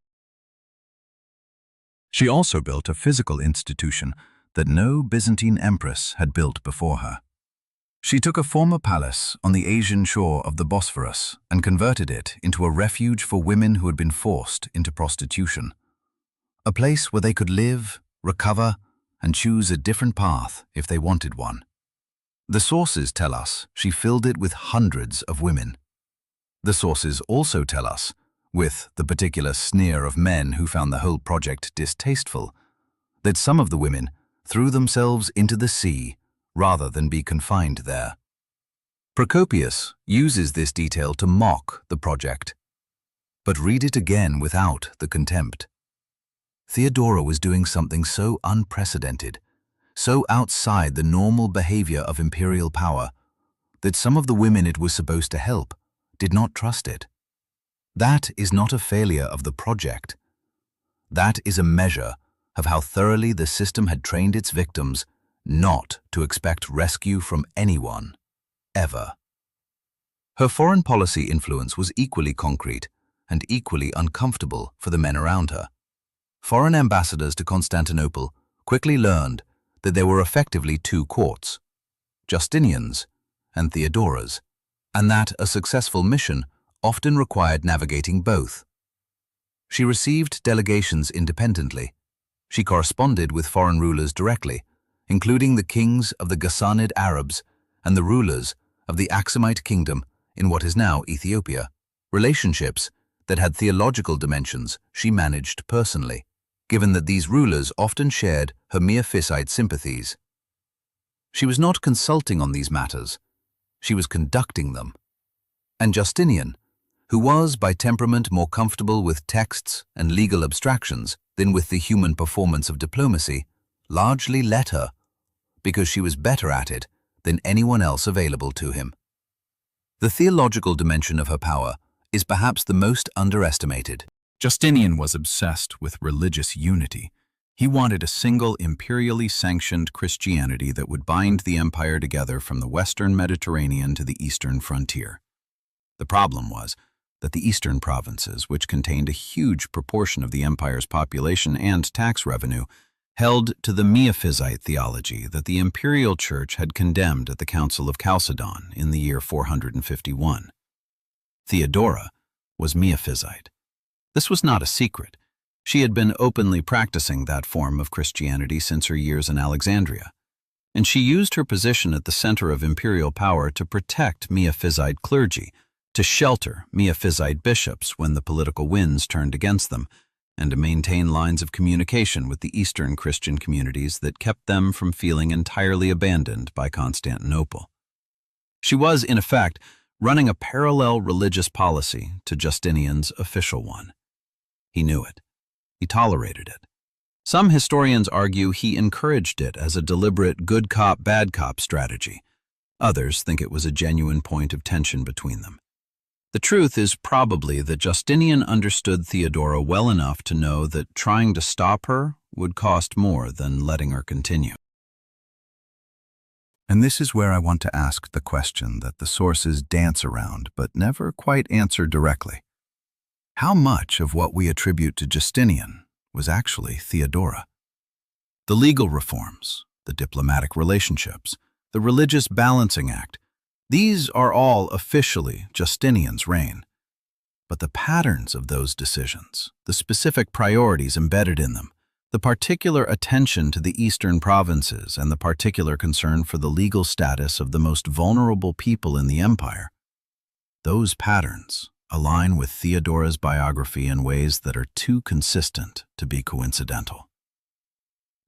She also built a physical institution that no Byzantine empress had built before her. She took a former palace on the Asian shore of the Bosphorus and converted it into a refuge for women who had been forced into prostitution. A place where they could live, recover, and choose a different path if they wanted one. The sources tell us she filled it with hundreds of women. The sources also tell us, with the particular sneer of men who found the whole project distasteful, that some of the women threw themselves into the sea rather than be confined there. Procopius uses this detail to mock the project. But read it again without the contempt. Theodora was doing something so unprecedented, so outside the normal behavior of imperial power, that some of the women it was supposed to help did not trust it. That is not a failure of the project. That is a measure of how thoroughly the system had trained its victims not to expect rescue from anyone, ever. Her foreign policy influence was equally concrete and equally uncomfortable for the men around her. Foreign ambassadors to Constantinople quickly learned that there were effectively two courts, Justinian's and Theodora's, and that a successful mission often required navigating both. She received delegations independently. She corresponded with foreign rulers directly, including the kings of the Ghassanid Arabs and the rulers of the Aksumite kingdom in what is now Ethiopia, relationships that had theological dimensions she managed personally, given that these rulers often shared her Miaphysite sympathies. She was not consulting on these matters, she was conducting them. And Justinian, who was by temperament more comfortable with texts and legal abstractions than with the human performance of diplomacy, largely let her, because she was better at it than anyone else available to him. The theological dimension of her power is perhaps the most underestimated. Justinian was obsessed with religious unity. He wanted a single imperially sanctioned Christianity that would bind the empire together from the western Mediterranean to the eastern frontier. The problem was that the eastern provinces, which contained a huge proportion of the empire's population and tax revenue, held to the Miaphysite theology that the imperial church had condemned at the Council of Chalcedon in the year 451. Theodora was Miaphysite. This was not a secret. She had been openly practicing that form of Christianity since her years in Alexandria, and she used her position at the center of imperial power to protect Miaphysite clergy, to shelter Miaphysite bishops when the political winds turned against them, and to maintain lines of communication with the Eastern Christian communities that kept them from feeling entirely abandoned by Constantinople. She was, in effect, running a parallel religious policy to Justinian's official one. He knew it. He tolerated it. Some historians argue he encouraged it as a deliberate good cop, bad cop strategy. Others think it was a genuine point of tension between them. The truth is probably that Justinian understood Theodora well enough to know that trying to stop her would cost more than letting her continue. And this is where I want to ask the question that the sources dance around but never quite answer directly. How much of what we attribute to Justinian was actually Theodora? The legal reforms, the diplomatic relationships, the religious balancing act, these are all officially Justinian's reign. But the patterns of those decisions, the specific priorities embedded in them, the particular attention to the eastern provinces and the particular concern for the legal status of the most vulnerable people in the empire, those patterns align with Theodora's biography in ways that are too consistent to be coincidental.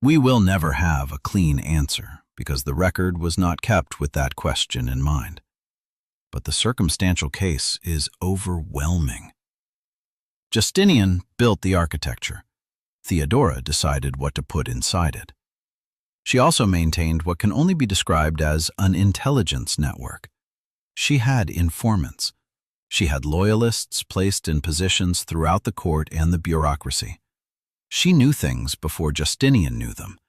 We will never have a clean answer because the record was not kept with that question in mind. But the circumstantial case is overwhelming. Justinian built the architecture. Theodora decided what to put inside it. She also maintained what can only be described as an intelligence network. She had informants. She had loyalists placed in positions throughout the court and the bureaucracy. She knew things before Justinian knew them,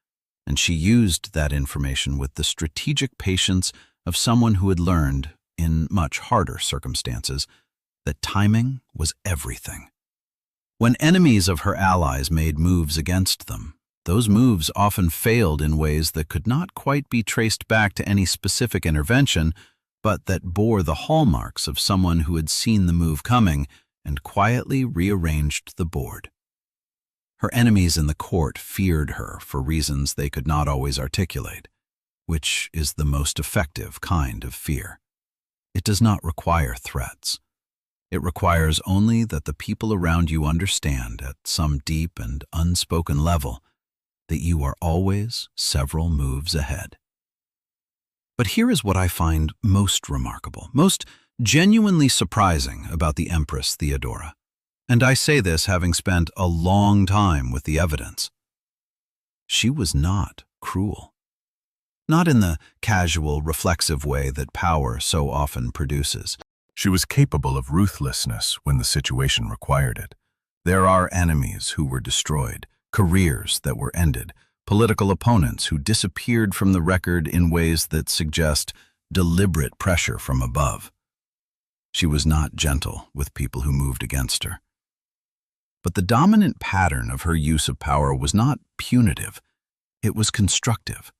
and she used that information with the strategic patience of someone who had learned, in much harder circumstances, that timing was everything. When enemies of her allies made moves against them, those moves often failed in ways that could not quite be traced back to any specific intervention, but that bore the hallmarks of someone who had seen the move coming and quietly rearranged the board. Her enemies in the court feared her for reasons they could not always articulate, which is the most effective kind of fear. It does not require threats. It requires only that the people around you understand at some deep and unspoken level that you are always several moves ahead. But here is what I find most remarkable, most genuinely surprising about the Empress Theodora. And I say this having spent a long time with the evidence. She was not cruel. Not in the casual, reflexive way that power so often produces. She was capable of ruthlessness when the situation required it. There are enemies who were destroyed, careers that were ended, political opponents who disappeared from the record in ways that suggest deliberate pressure from above. She was not gentle with people who moved against her. But the dominant pattern of her use of power was not punitive, it was constructive.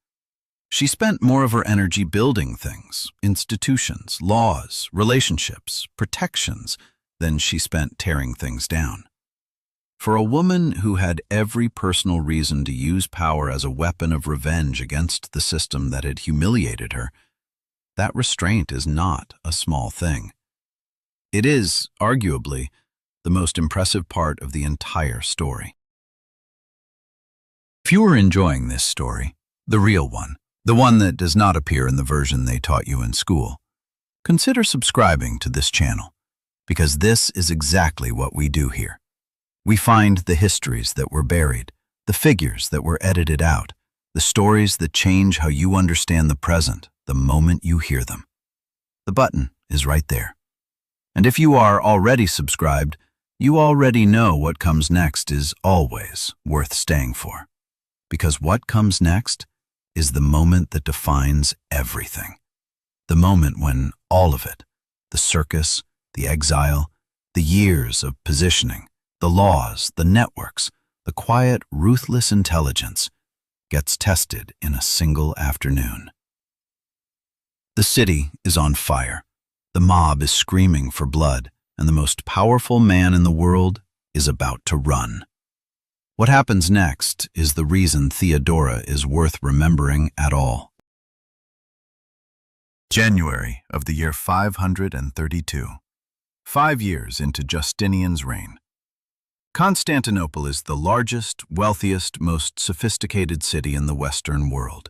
She spent more of her energy building things, institutions, laws, relationships, protections, than she spent tearing things down. For a woman who had every personal reason to use power as a weapon of revenge against the system that had humiliated her, that restraint is not a small thing. It is, arguably, the most impressive part of the entire story. If you are enjoying this story, the real one, the one that does not appear in the version they taught you in school, consider subscribing to this channel, because this is exactly what we do here. We find the histories that were buried, the figures that were edited out, the stories that change how you understand the present the moment you hear them. The button is right there. And if you are already subscribed, you already know what comes next is always worth staying for. Because what comes next is the moment that defines everything. The moment when all of it, the circus, the exile, the years of positioning, the laws, the networks, the quiet, ruthless intelligence, gets tested in a single afternoon. The city is on fire. The mob is screaming for blood, and the most powerful man in the world is about to run. What happens next is the reason Theodora is worth remembering at all. January of the year 532. 5 years into Justinian's reign. Constantinople is the largest, wealthiest, most sophisticated city in the Western world.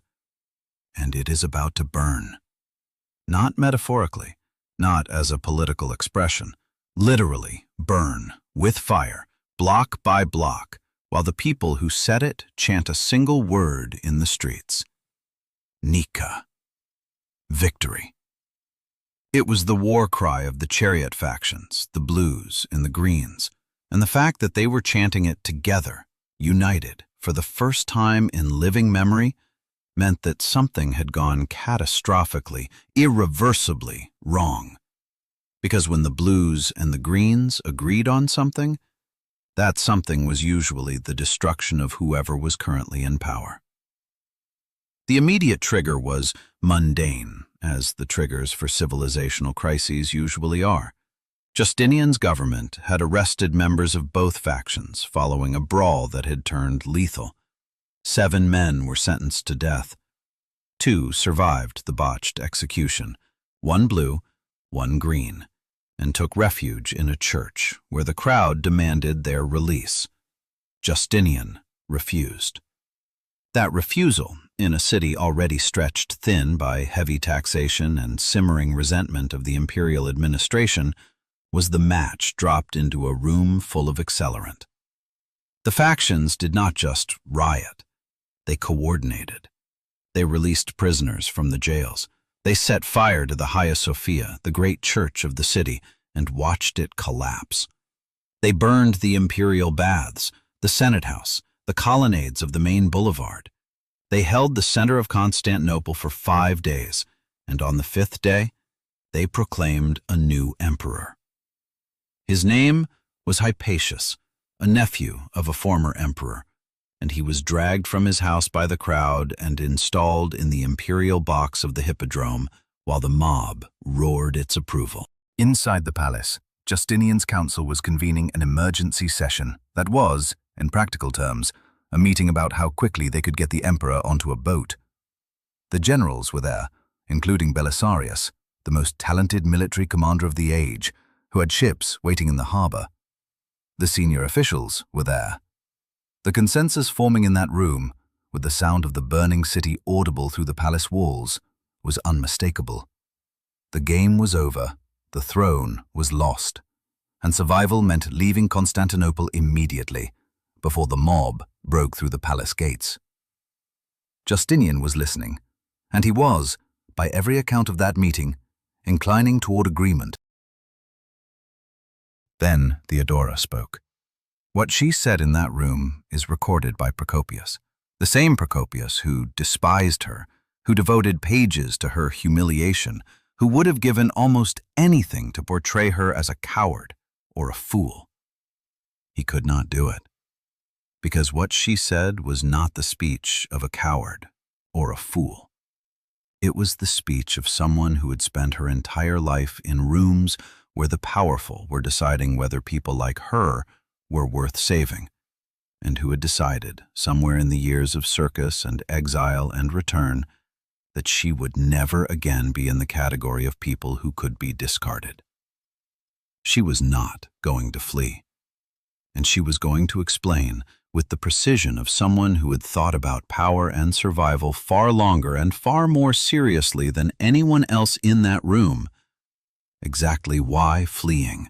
And it is about to burn. Not metaphorically, not as a political expression, literally burn, with fire, block by block, while the people who set it chant a single word in the streets. Nika. Victory. It was the war cry of the chariot factions, the blues and the greens, and the fact that they were chanting it together, united, for the first time in living memory, meant that something had gone catastrophically, irreversibly wrong. Because when the blues and the greens agreed on something, that something was usually the destruction of whoever was currently in power. The immediate trigger was mundane, as the triggers for civilizational crises usually are. Justinian's government had arrested members of both factions following a brawl that had turned lethal. 7 men were sentenced to death. 2 survived the botched execution, 1 blue, 1 green, and took refuge in a church where the crowd demanded their release. Justinian refused. That refusal, in a city already stretched thin by heavy taxation and simmering resentment of the imperial administration, was the match dropped into a room full of accelerant. The factions did not just riot. They coordinated. They released prisoners from the jails. They set fire to the Hagia Sophia, the great church of the city, and watched it collapse. They burned the imperial baths, the Senate House, the colonnades of the main boulevard. They held the center of Constantinople for 5 days, and on the 5th day, they proclaimed a new emperor. His name was Hypatius, a nephew of a former emperor, and he was dragged from his house by the crowd and installed in the imperial box of the hippodrome while the mob roared its approval. Inside the palace, Justinian's council was convening an emergency session that was, in practical terms, a meeting about how quickly they could get the emperor onto a boat. The generals were there, including Belisarius, the most talented military commander of the age, who had ships waiting in the harbor. The senior officials were there. The consensus forming in that room, with the sound of the burning city audible through the palace walls, was unmistakable. The game was over, the throne was lost, and survival meant leaving Constantinople immediately, before the mob broke through the palace gates. Justinian was listening, and he was, by every account of that meeting, inclining toward agreement. Then Theodora spoke. What she said in that room is recorded by Procopius, the same Procopius who despised her, who devoted pages to her humiliation, who would have given almost anything to portray her as a coward or a fool. He could not do it, because what she said was not the speech of a coward or a fool. It was the speech of someone who had spent her entire life in rooms where the powerful were deciding whether people like her were worth saving, and who had decided, somewhere in the years of Circus and exile and return, that she would never again be in the category of people who could be discarded. She was not going to flee, and she was going to explain, with the precision of someone who had thought about power and survival far longer and far more seriously than anyone else in that room, exactly why fleeing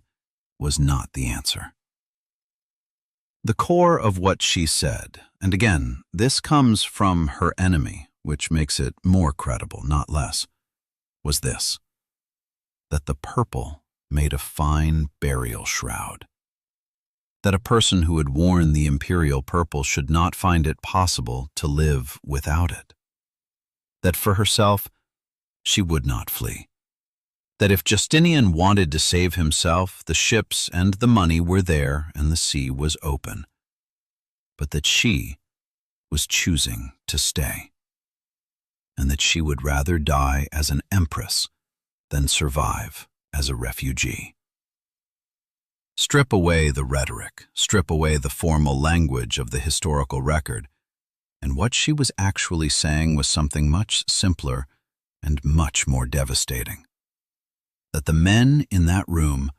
was not the answer. The core of what she said, and again, this comes from her enemy, which makes it more credible, not less, was this: that the purple made a fine burial shroud. That a person who had worn the imperial purple should not find it possible to live without it. That for herself, she would not flee. That if Justinian wanted to save himself, the ships and the money were there and the sea was open. But that she was choosing to stay. And that she would rather die as an empress than survive as a refugee. Strip away the rhetoric, strip away the formal language of the historical record, and what she was actually saying was something much simpler and much more devastating. That the men in that room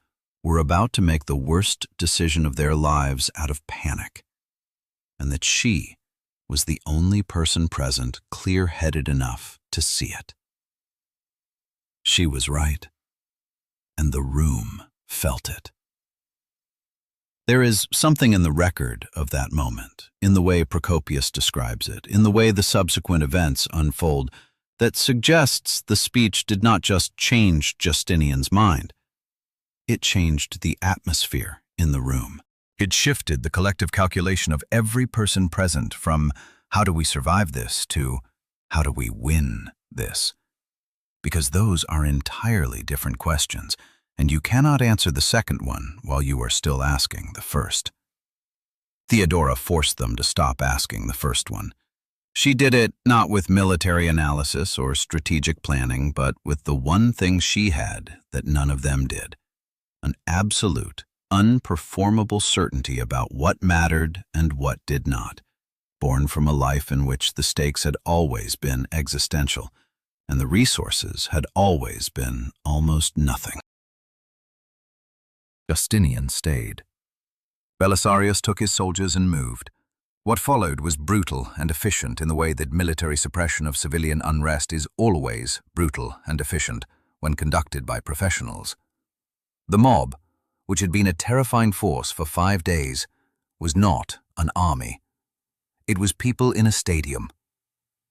were about to make the worst decision of their lives out of panic, and that she was the only person present clear-headed enough to see it. She was right, and the room felt it. There is something in the record of that moment, in the way Procopius describes it, in the way the subsequent events unfold, that suggests the speech did not just change Justinian's mind. It changed the atmosphere in the room. It shifted the collective calculation of every person present from "how do we survive this" to "how do we win this?" Because those are entirely different questions, and you cannot answer the second one while you are still asking the first. Theodora forced them to stop asking the first one. She did it not with military analysis or strategic planning, but with the one thing she had that none of them did: an absolute, unperformable certainty about what mattered and what did not, born from a life in which the stakes had always been existential, and the resources had always been almost nothing. Justinian stayed. Belisarius took his soldiers and moved. What followed was brutal and efficient in the way that military suppression of civilian unrest is always brutal and efficient when conducted by professionals. The mob, which had been a terrifying force for 5 days, was not an army. It was people in a stadium.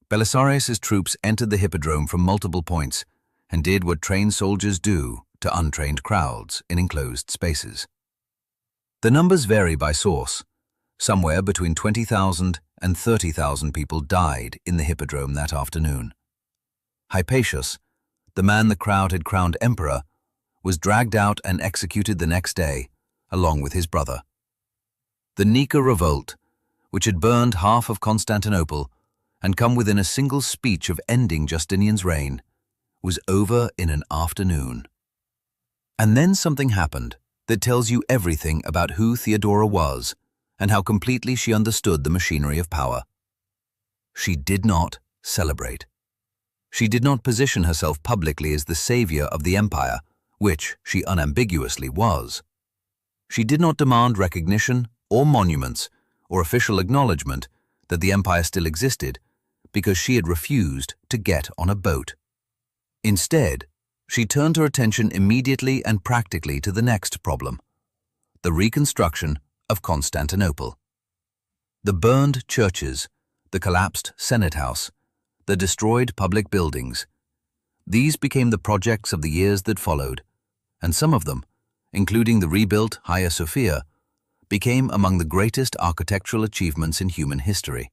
Belisarius's troops entered the hippodrome from multiple points and did what trained soldiers do to untrained crowds in enclosed spaces. The numbers vary by source. Somewhere between 20,000 and 30,000 people died in the hippodrome that afternoon. Hypatius, the man the crowd had crowned emperor, was dragged out and executed the next day, along with his brother. The Nika revolt, which had burned half of Constantinople and come within a single speech of ending Justinian's reign, was over in an afternoon. And then something happened that tells you everything about who Theodora was and how completely she understood the machinery of power. She did not celebrate. She did not position herself publicly as the savior of the empire, which she unambiguously was. She did not demand recognition or monuments or official acknowledgement that the empire still existed because she had refused to get on a boat. Instead, she turned her attention immediately and practically to the next problem: the reconstruction of Constantinople. The burned churches, the collapsed Senate House, the destroyed public buildings, these became the projects of the years that followed, and some of them, including the rebuilt Hagia Sophia, became among the greatest architectural achievements in human history.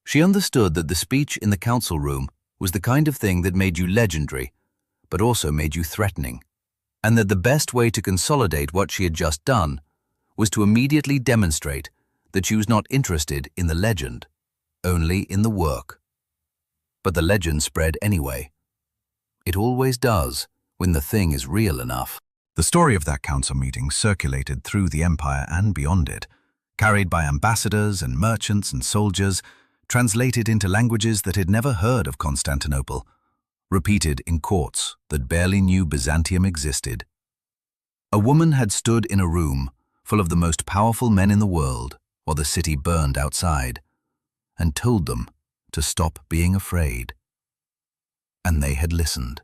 She understood that the speech in the council room was the kind of thing that made you legendary, but also made you threatening, and that the best way to consolidate what she had just done was to immediately demonstrate that she was not interested in the legend, only in the work. But the legend spread anyway. It always does when the thing is real enough. The story of that council meeting circulated through the empire and beyond it, carried by ambassadors and merchants and soldiers, translated into languages that had never heard of Constantinople, repeated in courts that barely knew Byzantium existed. A woman had stood in a room full of the most powerful men in the world while the city burned outside, and told them to stop being afraid. And they had listened,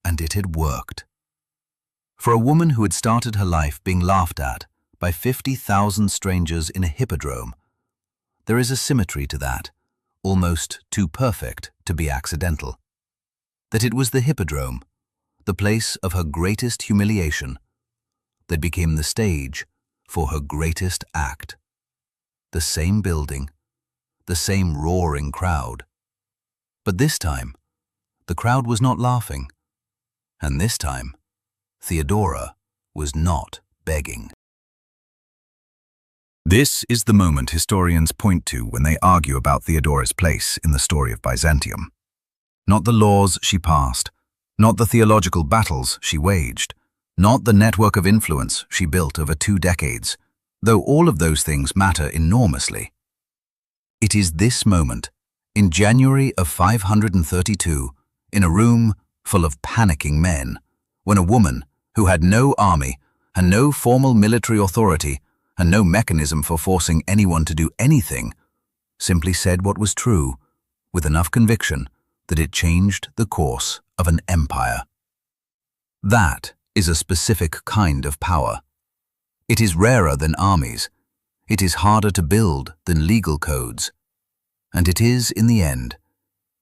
and it had worked. For a woman who had started her life being laughed at by 50,000 strangers in a hippodrome, there is a symmetry to that, almost too perfect to be accidental. That it was the hippodrome, the place of her greatest humiliation, that became the stage for her greatest act. The same building, the same roaring crowd. But this time, the crowd was not laughing, and this time, Theodora was not begging. This is the moment historians point to when they argue about Theodora's place in the story of Byzantium. Not the laws she passed, not the theological battles she waged, not the network of influence she built over 2 decades, though all of those things matter enormously. It is this moment, in January of 532, in a room full of panicking men, when a woman who had no army and no formal military authority, and no mechanism for forcing anyone to do anything, simply said what was true, with enough conviction that it changed the course of an empire. That is a specific kind of power. It is rarer than armies, it is harder to build than legal codes, and it is, in the end,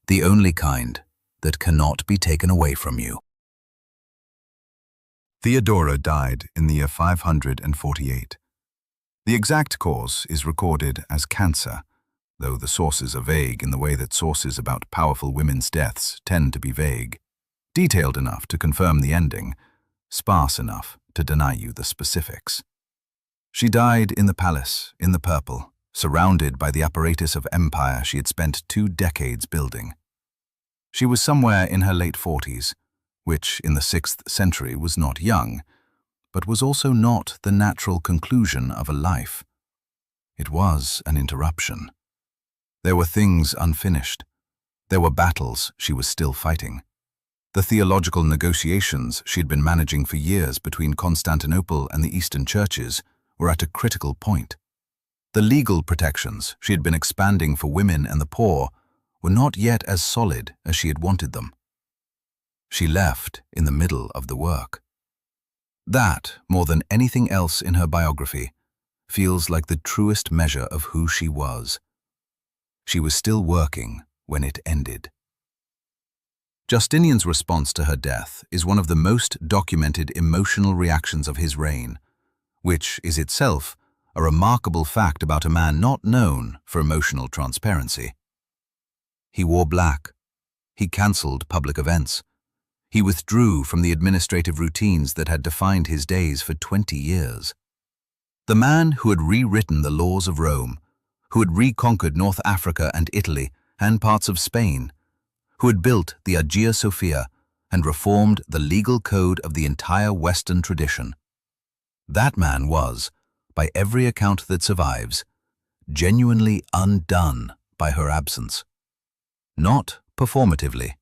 the only kind that cannot be taken away from you. Theodora died in the year 548. The exact cause is recorded as cancer, though the sources are vague in the way that sources about powerful women's deaths tend to be vague, detailed enough to confirm the ending, sparse enough to deny you the specifics. She died in the palace, in the purple, surrounded by the apparatus of empire she had spent 2 decades building. She was somewhere in her late 40s, which in the 6th century was not young, but was also not the natural conclusion of a life. It was an interruption. There were things unfinished. There were battles she was still fighting. The theological negotiations she had been managing for years between Constantinople and the Eastern churches were at a critical point. The legal protections she had been expanding for women and the poor were not yet as solid as she had wanted them. She left in the middle of the work. That, more than anything else in her biography, feels like the truest measure of who she was. She was still working when it ended. Justinian's response to her death is one of the most documented emotional reactions of his reign, which is itself a remarkable fact about a man not known for emotional transparency. He wore black. He cancelled public events. He withdrew from the administrative routines that had defined his days for 20 years. The man who had rewritten the laws of Rome, who had reconquered North Africa and Italy and parts of Spain, who had built the Hagia Sophia and reformed the legal code of the entire Western tradition. That man was, by every account that survives, genuinely undone by her absence. Not performatively,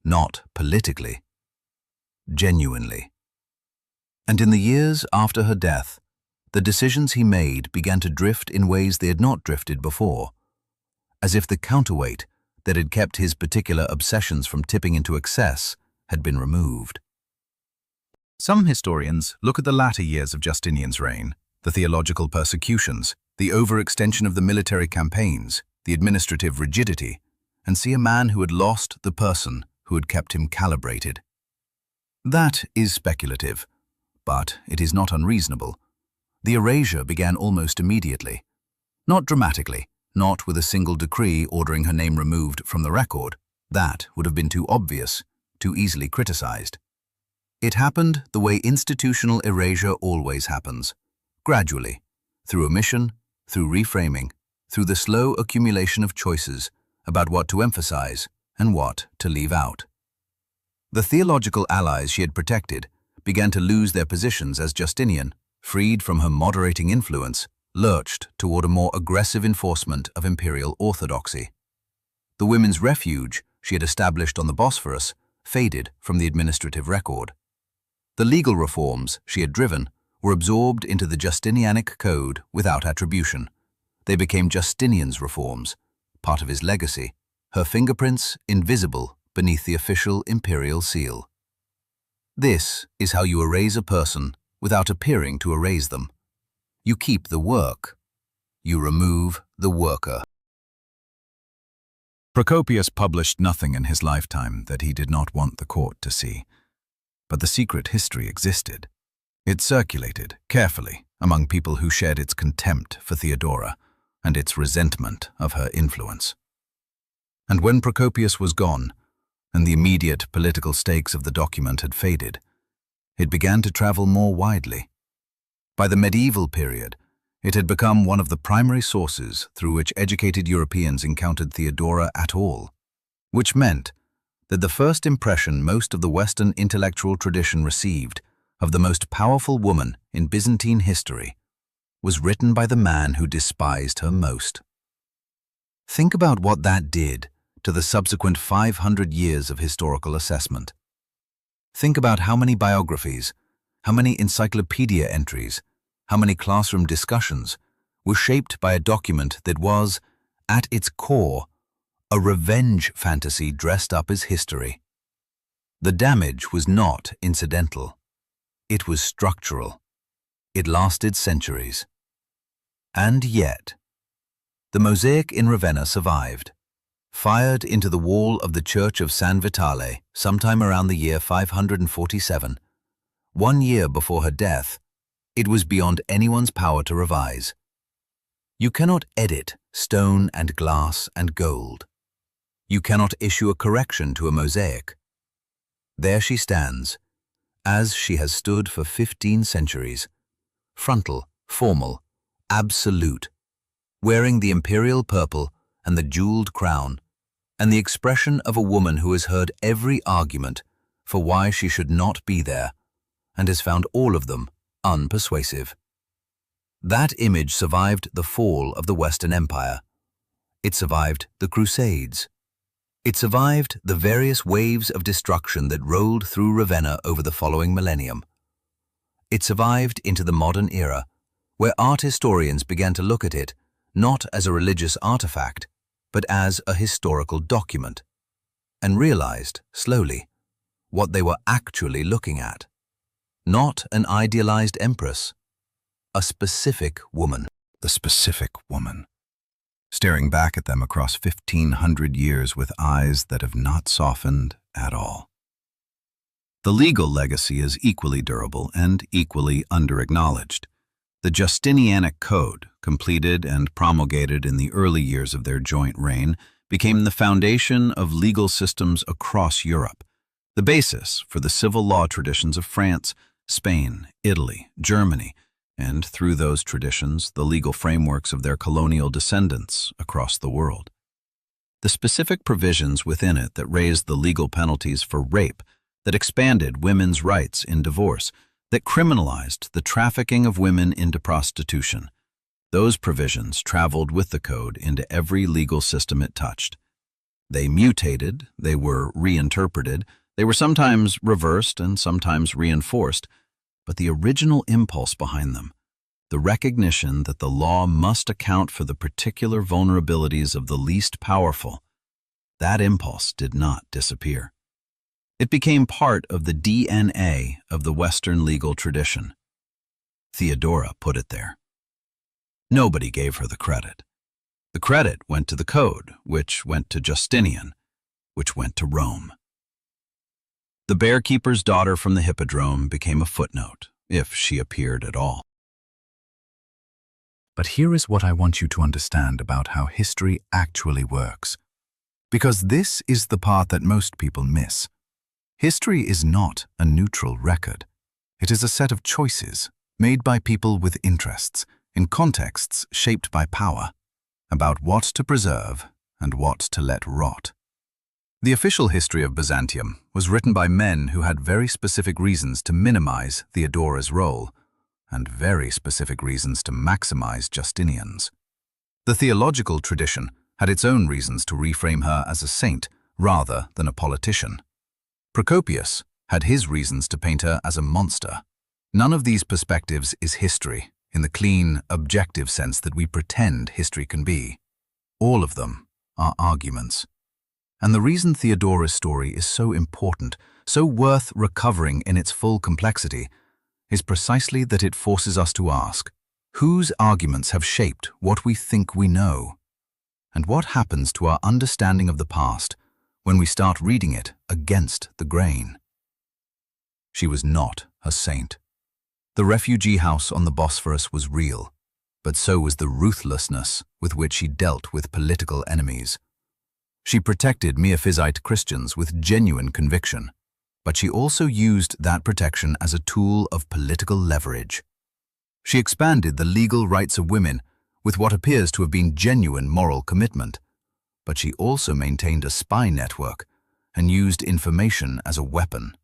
not politically, genuinely. And in the years after her death, the decisions he made began to drift in ways they had not drifted before, as if the counterweight that had kept his particular obsessions from tipping into excess had been removed. Some historians look at the latter years of Justinian's reign, the theological persecutions, the overextension of the military campaigns, the administrative rigidity, and see a man who had lost the person who had kept him calibrated. That is speculative, but it is not unreasonable. The erasure began almost immediately. Not dramatically, not with a single decree ordering her name removed from the record. That would have been too obvious, too easily criticized. It happened the way institutional erasure always happens, gradually, through omission, through reframing, through the slow accumulation of choices about what to emphasize and what to leave out. The theological allies she had protected began to lose their positions as Justinian, freed from her moderating influence, lurched toward a more aggressive enforcement of imperial orthodoxy. The women's refuge she had established on the Bosphorus faded from the administrative record. The legal reforms she had driven were absorbed into the Justinianic code without attribution. They became Justinian's reforms, part of his legacy, her fingerprints invisible beneath the official imperial seal. This is how you erase a person without appearing to erase them. You keep the work. You remove the worker. Procopius published nothing in his lifetime that he did not want the court to see. But the secret history existed. It circulated carefully among people who shared its contempt for Theodora and its resentment of her influence. And when Procopius was gone, and the immediate political stakes of the document had faded, it began to travel more widely. By the medieval period, it had become one of the primary sources through which educated Europeans encountered Theodora at all, which meant that the first impression most of the Western intellectual tradition received of the most powerful woman in Byzantine history was written by the man who despised her most. Think about what that did to the subsequent 500 years of historical assessment. Think about how many biographies, how many encyclopedia entries, how many classroom discussions were shaped by a document that was, at its core, a revenge fantasy dressed up as history. The damage was not incidental. It was structural. It lasted centuries. And yet, the mosaic in Ravenna survived. Fired into the wall of the Church of San Vitale sometime around the year 547, 1 year before her death, it was beyond anyone's power to revise. You cannot edit stone and glass and gold. You cannot issue a correction to a mosaic. There she stands, as she has stood for 15 centuries, frontal, formal, absolute, wearing the imperial purple and the jeweled crown, and the expression of a woman who has heard every argument for why she should not be there, and has found all of them unpersuasive. That image survived the fall of the Western Empire. It survived the Crusades. It survived the various waves of destruction that rolled through Ravenna over the following millennium. It survived into the modern era, where art historians began to look at it not as a religious artifact, but as a historical document, and realized, slowly, what they were actually looking at. Not an idealized empress, a specific woman. The specific woman, staring back at them across 1,500 years with eyes that have not softened at all. The legal legacy is equally durable and equally under-acknowledged. The Justinianic Code, completed and promulgated in the early years of their joint reign, became the foundation of legal systems across Europe, the basis for the civil law traditions of France, Spain, Italy, Germany, and through those traditions, the legal frameworks of their colonial descendants across the world. The specific provisions within it that raised the legal penalties for rape, that expanded women's rights in divorce, that criminalized the trafficking of women into prostitution. Those provisions traveled with the code into every legal system it touched. They mutated, they were reinterpreted, they were sometimes reversed and sometimes reinforced, but the original impulse behind them, the recognition that the law must account for the particular vulnerabilities of the least powerful, that impulse did not disappear. It became part of the DNA of the Western legal tradition. Theodora put it there. Nobody gave her the credit. The credit went to the code, which went to Justinian, which went to Rome. The bearkeeper's daughter from the hippodrome became a footnote, if she appeared at all. But here is what I want you to understand about how history actually works, because this is the part that most people miss. History is not a neutral record. It is a set of choices made by people with interests, in contexts shaped by power, about what to preserve and what to let rot. The official history of Byzantium was written by men who had very specific reasons to minimize Theodora's role, and very specific reasons to maximize Justinian's. The theological tradition had its own reasons to reframe her as a saint rather than a politician. Procopius had his reasons to paint her as a monster. None of these perspectives is history in the clean, objective sense that we pretend history can be. All of them are arguments. And the reason Theodora's story is so important, so worth recovering in its full complexity, is precisely that it forces us to ask, whose arguments have shaped what we think we know? And what happens to our understanding of the past when we start reading it against the grain? She was not a saint. The refugee house on the Bosphorus was real, but so was the ruthlessness with which she dealt with political enemies. She protected Miaphysite Christians with genuine conviction, but she also used that protection as a tool of political leverage. She expanded the legal rights of women with what appears to have been genuine moral commitment, but she also maintained a spy network and used information as a weapon.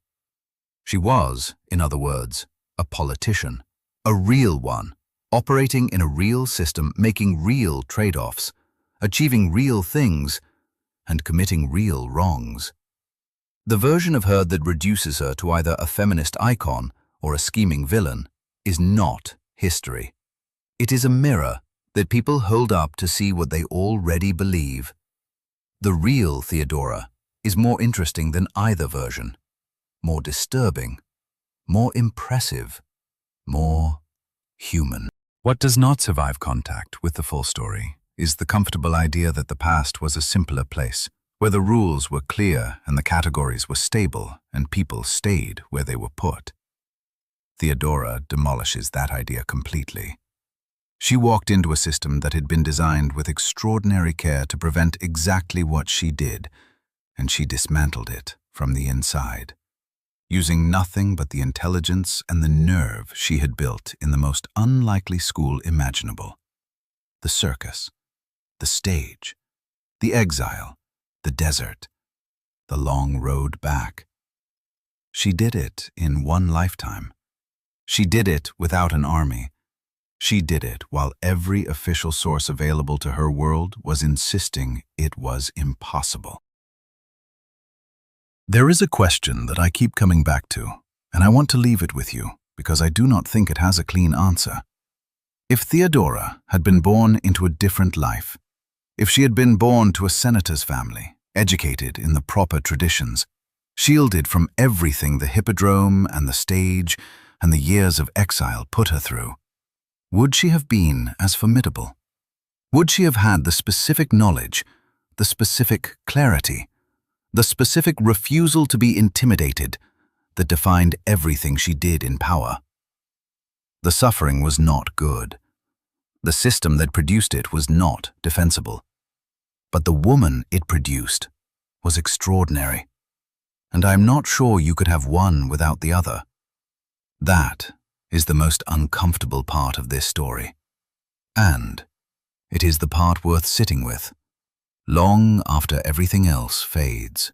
She was, in other words, a politician, a real one, operating in a real system, making real trade-offs, achieving real things, and committing real wrongs. The version of her that reduces her to either a feminist icon or a scheming villain, is not history. It is a mirror that people hold up to see what they already believe. The real Theodora is more interesting than either version, more disturbing, more impressive, more human. What does not survive contact with the full story is the comfortable idea that the past was a simpler place, where the rules were clear and the categories were stable and people stayed where they were put. Theodora demolishes that idea completely. She walked into a system that had been designed with extraordinary care to prevent exactly what she did, and she dismantled it from the inside, using nothing but the intelligence and the nerve she had built in the most unlikely school imaginable. The circus, the stage, the exile, the desert, the long road back. She did it in one lifetime. She did it without an army. She did it while every official source available to her world was insisting it was impossible. There is a question that I keep coming back to, and I want to leave it with you because I do not think it has a clean answer. If Theodora had been born into a different life, if she had been born to a senator's family, educated in the proper traditions, shielded from everything the hippodrome and the stage and the years of exile put her through, would she have been as formidable? Would she have had the specific knowledge, the specific clarity, the specific refusal to be intimidated that defined everything she did in power? The suffering was not good. The system that produced it was not defensible. But the woman it produced was extraordinary. And I'm not sure you could have one without the other. That is the most uncomfortable part of this story. And it is the part worth sitting with, long after everything else fades.